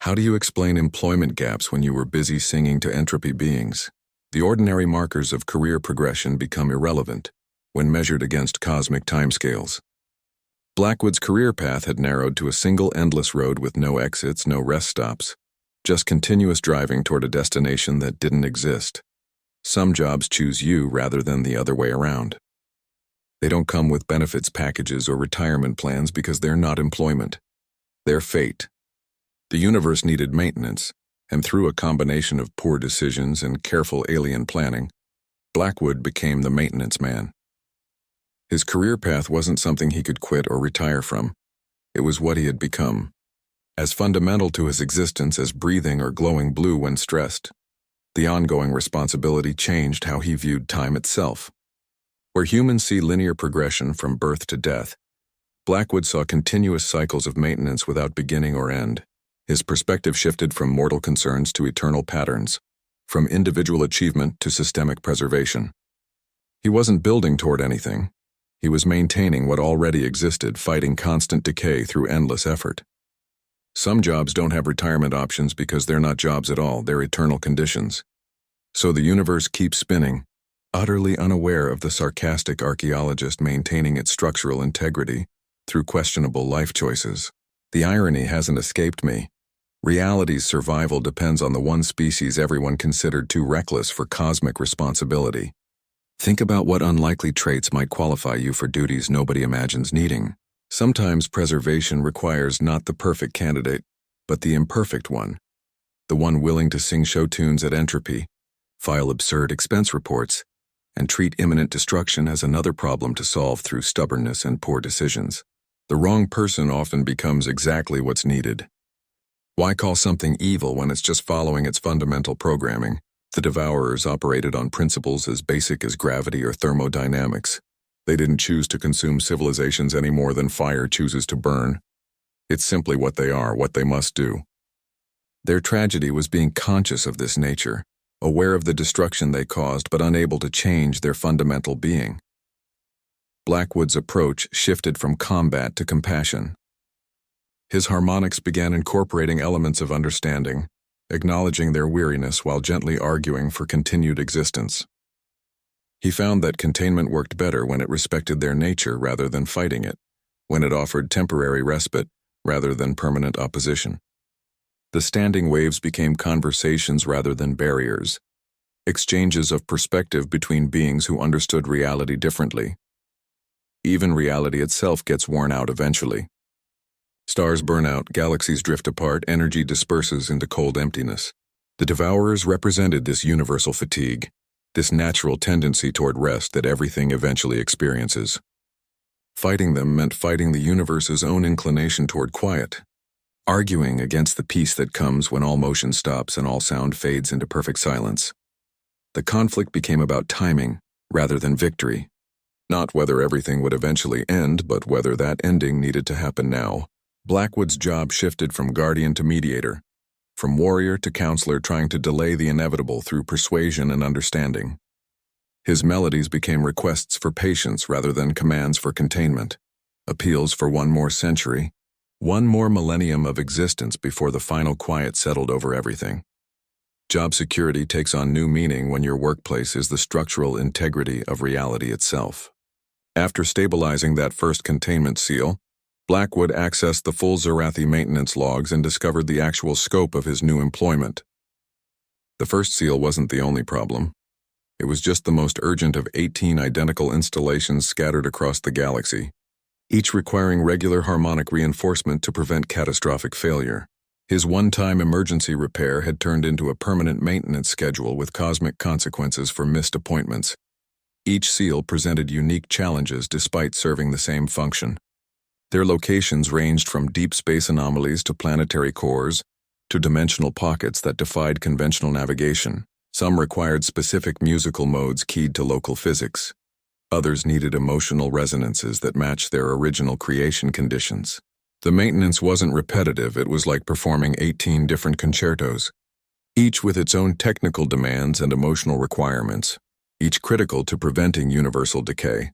How do you explain employment gaps when you were busy singing to entropy beings? The ordinary markers of career progression become irrelevant when measured against cosmic timescales. Blackwood's career path had narrowed to a single endless road with no exits, no rest stops, just continuous driving toward a destination that didn't exist. Some jobs choose you rather than the other way around. They don't come with benefits packages or retirement plans because they're not employment. They're fate. The universe needed maintenance, and through a combination of poor decisions and careful alien planning, Blackwood became the maintenance man. His career path wasn't something he could quit or retire from. It was what he had become, as fundamental to his existence as breathing or glowing blue when stressed. The ongoing responsibility changed how he viewed time itself. Where humans see linear progression from birth to death, Blackwood saw continuous cycles of maintenance without beginning or end. His perspective shifted from mortal concerns to eternal patterns, from individual achievement to systemic preservation. He wasn't building toward anything. He was maintaining what already existed, fighting constant decay through endless effort. Some jobs don't have retirement options because they're not jobs at all, they're eternal conditions. So the universe keeps spinning, utterly unaware of the sarcastic archaeologist maintaining its structural integrity through questionable life choices. The irony hasn't escaped me. Reality's survival depends on the one species everyone considered too reckless for cosmic responsibility. Think about what unlikely traits might qualify you for duties nobody imagines needing. Sometimes preservation requires not the perfect candidate, but the imperfect one. The one willing to sing show tunes at entropy, file absurd expense reports, and treat imminent destruction as another problem to solve through stubbornness and poor decisions. The wrong person often becomes exactly what's needed. Why call something evil when it's just following its fundamental programming? The Devourers operated on principles as basic as gravity or thermodynamics. They didn't choose to consume civilizations any more than fire chooses to burn. It's simply what they are, what they must do. Their tragedy was being conscious of this nature, aware of the destruction they caused but unable to change their fundamental being. Blackwood's approach shifted from combat to compassion. His harmonics began incorporating elements of understanding, acknowledging their weariness while gently arguing for continued existence. He found that containment worked better when it respected their nature rather than fighting it, when it offered temporary respite rather than permanent opposition. The standing waves became conversations rather than barriers, exchanges of perspective between beings who understood reality differently. Even reality itself gets worn out eventually. Stars burn out, galaxies drift apart, energy disperses into cold emptiness. The Devourers represented this universal fatigue, this natural tendency toward rest that everything eventually experiences. Fighting them meant fighting the universe's own inclination toward quiet, arguing against the peace that comes when all motion stops and all sound fades into perfect silence. The conflict became about timing rather than victory, not whether everything would eventually end, but whether that ending needed to happen now. Blackwood's job shifted from guardian to mediator, from warrior to counselor, trying to delay the inevitable through persuasion and understanding. His melodies became requests for patience rather than commands for containment, appeals for one more century, one more millennium of existence before the final quiet settled over everything. Job security takes on new meaning when your workplace is the structural integrity of reality itself. After stabilizing that first containment seal, Blackwood accessed the full Zerathi maintenance logs and discovered the actual scope of his new employment. The first seal wasn't the only problem. It was just the most urgent of 18 identical installations scattered across the galaxy, each requiring regular harmonic reinforcement to prevent catastrophic failure. His one-time emergency repair had turned into a permanent maintenance schedule with cosmic consequences for missed appointments. Each seal presented unique challenges despite serving the same function. Their locations ranged from deep space anomalies to planetary cores, to dimensional pockets that defied conventional navigation. Some required specific musical modes keyed to local physics. Others needed emotional resonances that matched their original creation conditions. The maintenance wasn't repetitive, it was like performing 18 different concertos, each with its own technical demands and emotional requirements, each critical to preventing universal decay.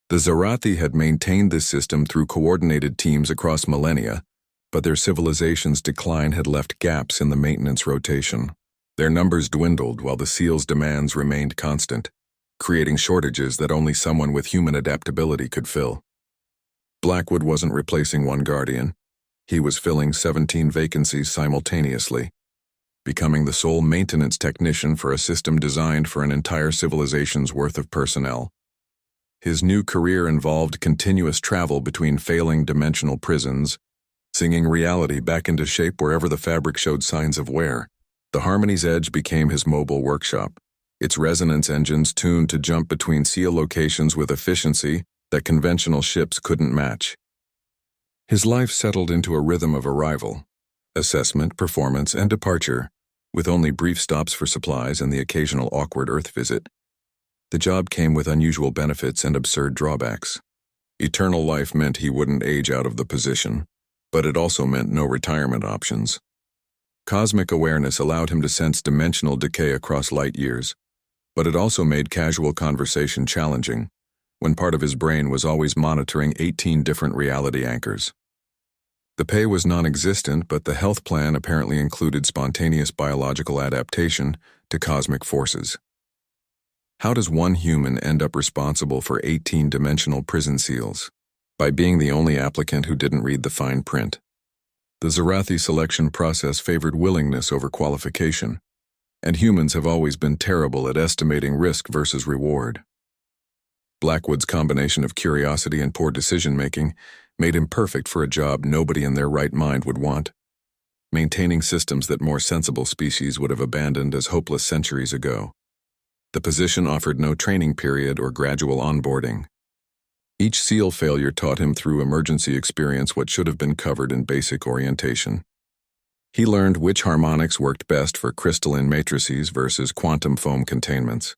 The Zerathi had maintained this system through coordinated teams across millennia, but their civilization's decline had left gaps in the maintenance rotation. Their numbers dwindled while the seal's demands remained constant, creating shortages that only someone with human adaptability could fill. Blackwood wasn't replacing one guardian. He was filling 17 vacancies simultaneously, becoming the sole maintenance technician for a system designed for an entire civilization's worth of personnel. His new career involved continuous travel between failing dimensional prisons, singing reality back into shape wherever the fabric showed signs of wear. The Harmony's Edge became his mobile workshop, its resonance engines tuned to jump between seal locations with efficiency that conventional ships couldn't match. His life settled into a rhythm of arrival, assessment, performance, and departure, with only brief stops for supplies and the occasional awkward Earth visit. The job came with unusual benefits and absurd drawbacks. Eternal life meant he wouldn't age out of the position, but it also meant no retirement options. Cosmic awareness allowed him to sense dimensional decay across light years, but it also made casual conversation challenging, when part of his brain was always monitoring 18 different reality anchors. The pay was non-existent, but the health plan apparently included spontaneous biological adaptation to cosmic forces. How does one human end up responsible for 18 dimensional prison seals? by being the only applicant who didn't read the fine print. The Zarathi selection process favored willingness over qualification, and humans have always been terrible at estimating risk versus reward. Blackwood's combination of curiosity and poor decision-making made him perfect for a job nobody in their right mind would want, maintaining systems that more sensible species would have abandoned as hopeless centuries ago. The position offered no training period or gradual onboarding. Each SEAL failure taught him through emergency experience what should have been covered in basic orientation. He learned which harmonics worked best for crystalline matrices versus quantum foam containments,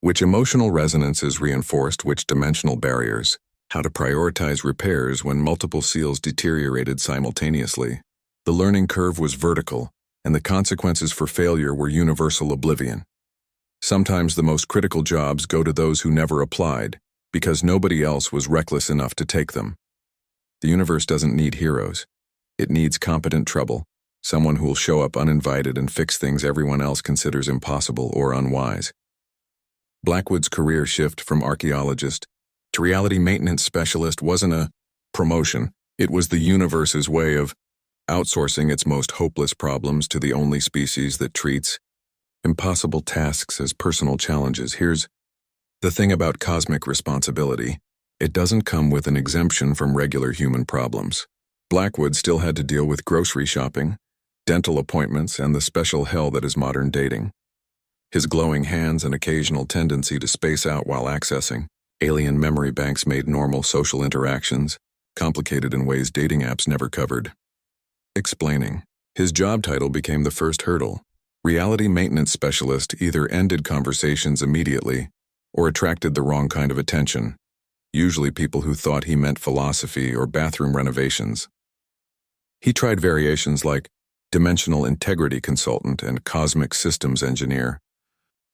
which emotional resonances reinforced which dimensional barriers, how to prioritize repairs when multiple SEALs deteriorated simultaneously. The learning curve was vertical, and the consequences for failure were universal oblivion. Sometimes the most critical jobs go to those who never applied, because nobody else was reckless enough to take them. The universe doesn't need heroes. It needs competent trouble, someone who will show up uninvited and fix things everyone else considers impossible or unwise. Blackwood's career shift from archaeologist to reality maintenance specialist wasn't a promotion. It was the universe's way of outsourcing its most hopeless problems to the only species that treats impossible tasks as personal challenges. Here's the thing about cosmic responsibility. It doesn't come with an exemption from regular human problems. Blackwood still had to deal with grocery shopping, dental appointments, and the special hell that is modern dating. His glowing hands and occasional tendency to space out while accessing alien memory banks made normal social interactions complicated in ways dating apps never covered. Explaining. His job title became the first hurdle. Reality maintenance specialist either ended conversations immediately or attracted the wrong kind of attention, usually people who thought he meant philosophy or bathroom renovations. He tried variations like dimensional integrity consultant and cosmic systems engineer,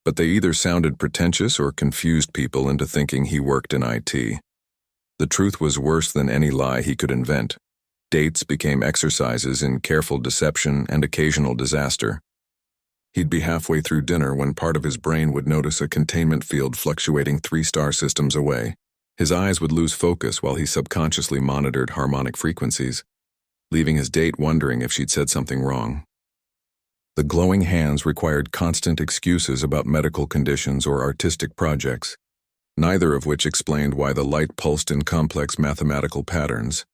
but they either sounded pretentious or confused people into thinking he worked in IT. The truth was worse than any lie he could invent. Dates became exercises in careful deception and occasional disaster. He'd be halfway through dinner when part of his brain would notice a containment field fluctuating 3 star systems away. His eyes would lose focus while he subconsciously monitored harmonic frequencies, leaving his date wondering if she'd said something wrong. The glowing hands required constant excuses about medical conditions or artistic projects, neither of which explained why the light pulsed in complex mathematical patterns.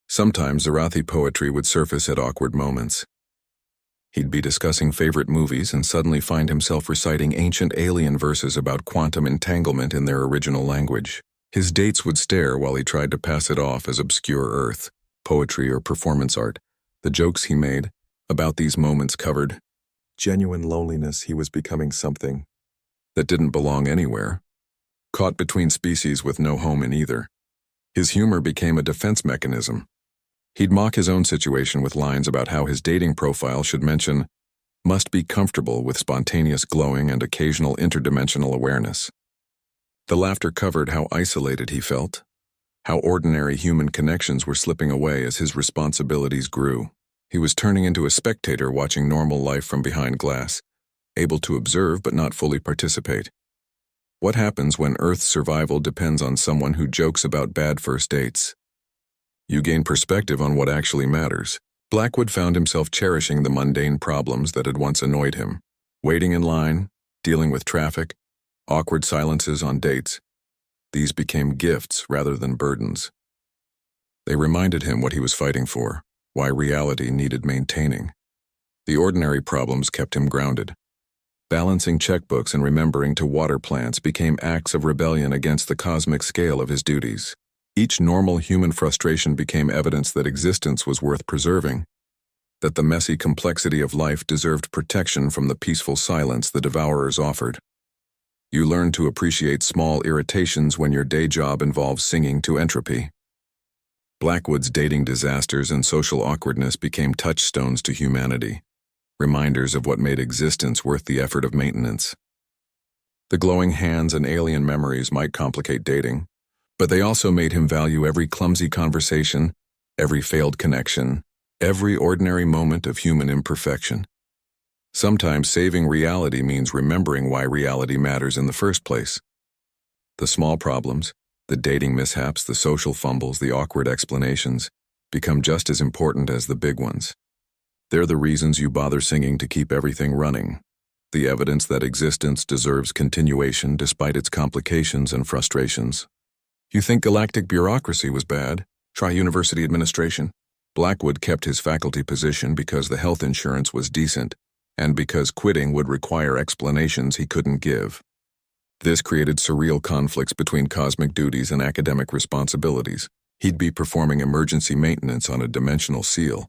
Sometimes Zarathi poetry would surface at awkward moments. He'd be discussing favorite movies and suddenly find himself reciting ancient alien verses about quantum entanglement in their original language. His dates would stare while he tried to pass it off as obscure earth, poetry, or performance art. The jokes he made about these moments covered genuine loneliness. He was becoming something that didn't belong anywhere, caught between species with no home in either. His humor became a defense mechanism. He'd mock his own situation with lines about how his dating profile should mention, "must be comfortable with spontaneous glowing and occasional interdimensional awareness." The laughter covered how isolated he felt, how ordinary human connections were slipping away as his responsibilities grew. He was turning into a spectator watching normal life from behind glass, able to observe but not fully participate. What happens when Earth's survival depends on someone who jokes about bad first dates? You gain perspective on what actually matters. Blackwood found himself cherishing the mundane problems that had once annoyed him. Waiting in line, dealing with traffic, awkward silences on dates. These became gifts rather than burdens. They reminded him what he was fighting for, why reality needed maintaining. The ordinary problems kept him grounded. Balancing checkbooks and remembering to water plants became acts of rebellion against the cosmic scale of his duties. Each normal human frustration became evidence that existence was worth preserving, that the messy complexity of life deserved protection from the peaceful silence the Devourers offered. You learn to appreciate small irritations when your day job involves singing to entropy. Blackwood's dating disasters and social awkwardness became touchstones to humanity, reminders of what made existence worth the effort of maintenance. The glowing hands and alien memories might complicate dating, but they also made him value every clumsy conversation, every failed connection, every ordinary moment of human imperfection. Sometimes saving reality means remembering why reality matters in the first place. The small problems, The dating mishaps, the social fumbles, the awkward explanations become just as important as the big ones. They're the reasons you bother singing to keep everything running. The evidence that existence deserves continuation despite its complications and frustrations. You think galactic bureaucracy was bad? Try university administration. Blackwood kept his faculty position because the health insurance was decent, and because quitting would require explanations he couldn't give. This created surreal conflicts between cosmic duties and academic responsibilities. He'd be performing emergency maintenance on a dimensional seal,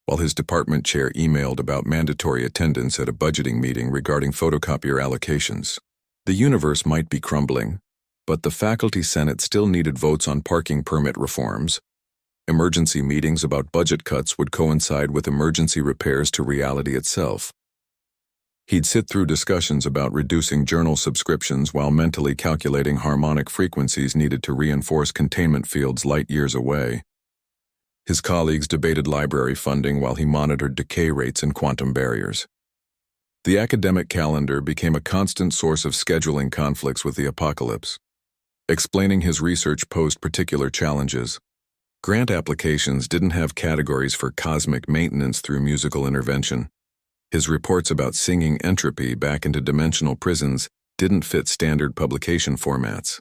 while his department chair emailed about mandatory attendance at a budgeting meeting regarding photocopier allocations. The universe might be crumbling, but the faculty senate still needed votes on parking permit reforms. Emergency meetings about budget cuts would coincide with emergency repairs to reality itself. He'd sit through discussions about reducing journal subscriptions while mentally calculating harmonic frequencies needed to reinforce containment fields light years away. His colleagues debated library funding while he monitored decay rates and quantum barriers. The academic calendar became a constant source of scheduling conflicts with the apocalypse. Explaining his research posed particular challenges. Grant applications didn't have categories for cosmic maintenance through musical intervention. His reports about singing entropy back into dimensional prisons didn't fit standard publication formats.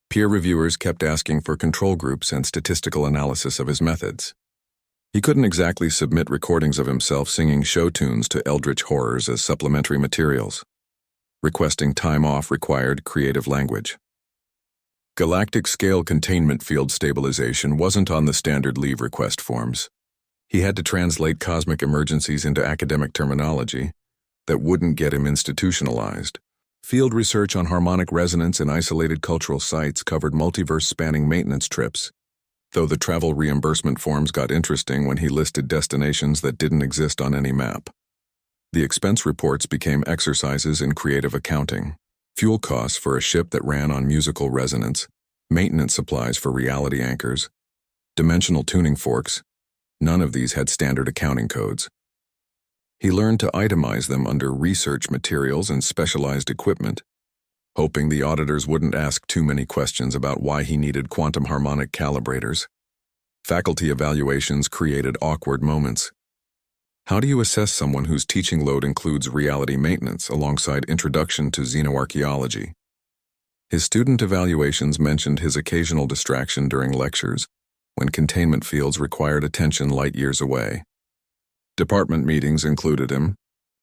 Peer reviewers kept asking for control groups and statistical analysis of his methods. He couldn't exactly submit recordings of himself singing show tunes to eldritch horrors as supplementary materials. Requesting time off required creative language. Galactic scale containment field stabilization wasn't on the standard leave request forms. He had to translate cosmic emergencies into academic terminology that wouldn't get him institutionalized. Field research on harmonic resonance in isolated cultural sites covered multiverse-spanning maintenance trips, though the travel reimbursement forms got interesting when he listed destinations that didn't exist on any map. The expense reports became exercises in creative accounting. Fuel costs for a ship that ran on musical resonance, maintenance supplies for reality anchors, dimensional tuning forks. None of these had standard accounting codes. He learned to itemize them under research materials and specialized equipment, hoping the auditors wouldn't ask too many questions about why he needed quantum harmonic calibrators. Faculty evaluations created awkward moments. How do you assess someone whose teaching load includes reality maintenance alongside introduction to xenoarchaeology? His student evaluations mentioned his occasional distraction during lectures, when containment fields required attention light years away. Department meetings included him,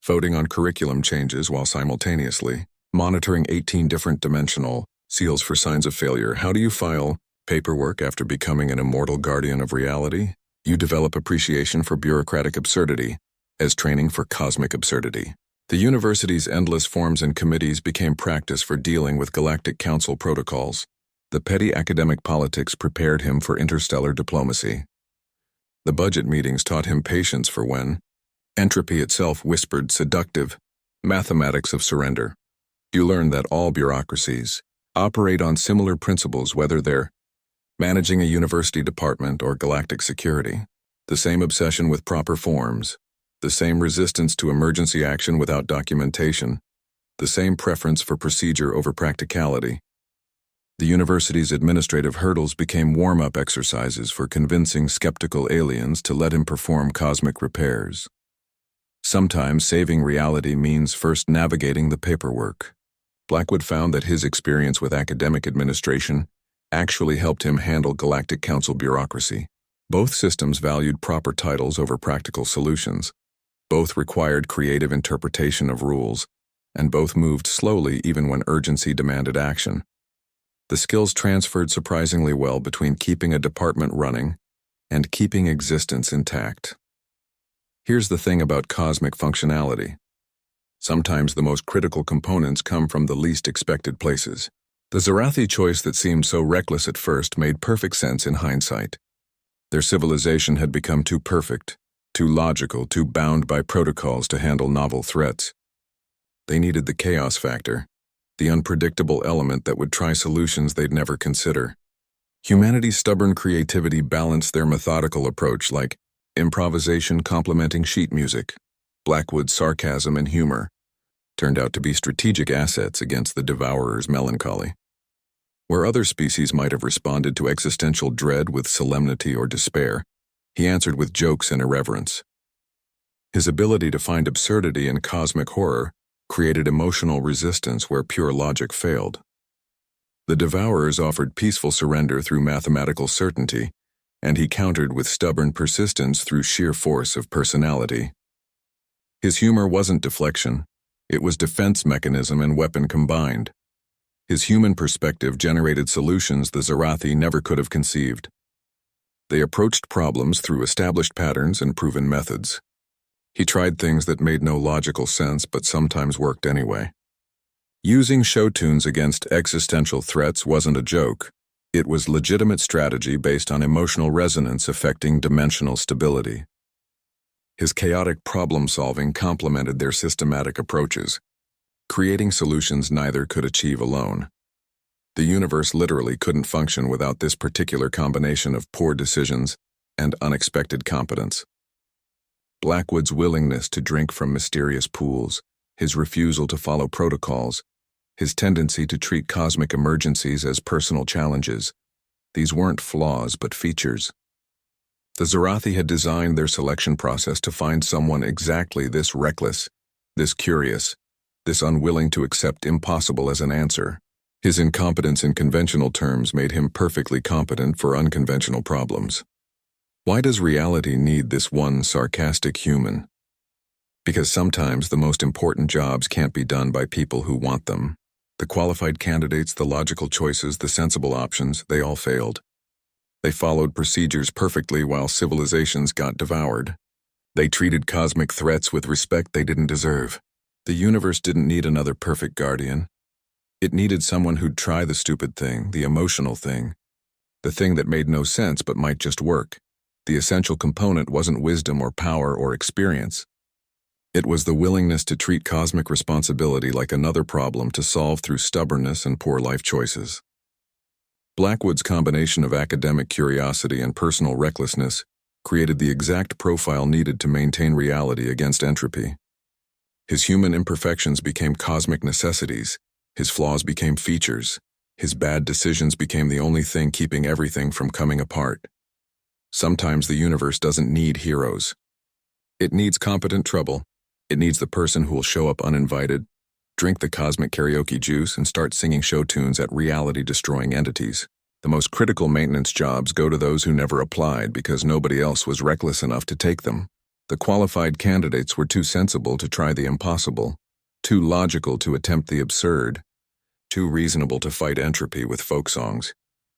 voting on curriculum changes while simultaneously monitoring 18 different dimensional seals for signs of failure. How do you file paperwork after becoming an immortal guardian of reality? You develop appreciation for bureaucratic absurdity as training for cosmic absurdity. The university's endless forms and committees became practice for dealing with Galactic Council protocols. The petty academic politics prepared him for interstellar diplomacy. The budget meetings taught him patience for when entropy itself whispered seductive mathematics of surrender. You learn that all bureaucracies operate on similar principles, whether they're managing a university department or galactic security. The same obsession with proper forms, the same resistance to emergency action without documentation, the same preference for procedure over practicality. The university's administrative hurdles became warm-up exercises for convincing skeptical aliens to let him perform cosmic repairs. Sometimes saving reality means first navigating the paperwork. Blackwood found that his experience with academic administration actually helped him handle Galactic Council bureaucracy. Both systems valued proper titles over practical solutions. Both required creative interpretation of rules, and both moved slowly even when urgency demanded action. The skills transferred surprisingly well between keeping a department running and keeping existence intact. Here's the thing about cosmic functionality. Sometimes the most critical components come from the least expected places. The Zarathi choice that seemed so reckless at first made perfect sense in hindsight. Their civilization had become too perfect, too logical, too bound by protocols to handle novel threats. They needed the chaos factor, the unpredictable element that would try solutions they'd never consider. Humanity's stubborn creativity balanced their methodical approach, like improvisation complementing sheet music. Blackwood's sarcasm and humor turned out to be strategic assets against the Devourers' melancholy. Where other species might have responded to existential dread with solemnity or despair, he answered with jokes and irreverence. His ability to find absurdity in cosmic horror created emotional resistance where pure logic failed. The Devourers offered peaceful surrender through mathematical certainty, and he countered with stubborn persistence through sheer force of personality. His humor wasn't deflection, it was defense mechanism and weapon combined. His human perspective generated solutions the Zarathi never could have conceived. They approached problems through established patterns and proven methods. He tried things that made no logical sense but sometimes worked anyway. Using show tunes against existential threats wasn't a joke. It was legitimate strategy based on emotional resonance affecting dimensional stability. His chaotic problem-solving complemented their systematic approaches, creating solutions neither could achieve alone. The universe literally couldn't function without this particular combination of poor decisions and unexpected competence. Blackwood's willingness to drink from mysterious pools, his refusal to follow protocols, his tendency to treat cosmic emergencies as personal challenges, these weren't flaws but features. The Zarathi had designed their selection process to find someone exactly this reckless, this curious, this unwilling to accept impossible as an answer. His incompetence in conventional terms made him perfectly competent for unconventional problems. Why does reality need this one sarcastic human? Because sometimes the most important jobs can't be done by people who want them. The qualified candidates, the logical choices, the sensible options, they all failed. They followed procedures perfectly while civilizations got devoured. They treated cosmic threats with respect they didn't deserve. The universe didn't need another perfect guardian. It needed someone who'd try the stupid thing, the emotional thing, the thing that made no sense but might just work. The essential component wasn't wisdom or power or experience. It was the willingness to treat cosmic responsibility like another problem to solve through stubbornness and poor life choices. Blackwood's combination of academic curiosity and personal recklessness created the exact profile needed to maintain reality against entropy. His human imperfections became cosmic necessities, his flaws became features, his bad decisions became the only thing keeping everything from coming apart. Sometimes the universe doesn't need heroes. It needs competent trouble. It needs the person who will show up uninvited, drink the cosmic karaoke juice, and start singing show tunes at reality-destroying entities. The most critical maintenance jobs go to those who never applied because nobody else was reckless enough to take them. The qualified candidates were too sensible to try the impossible, too logical to attempt the absurd, too reasonable to fight entropy with folk songs.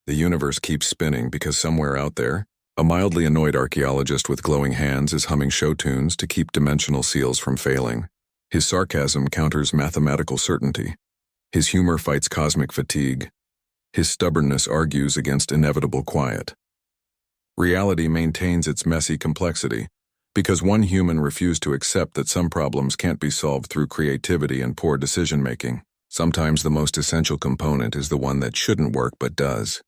The universe keeps spinning because somewhere out there, a mildly annoyed archaeologist with glowing hands is humming show tunes to keep dimensional seals from failing. His sarcasm counters mathematical certainty. His humor fights cosmic fatigue. His stubbornness argues against inevitable quiet. Reality maintains its messy complexity because one human refused to accept that some problems can't be solved through creativity and poor decision-making. Sometimes the most essential component is the one that shouldn't work but does.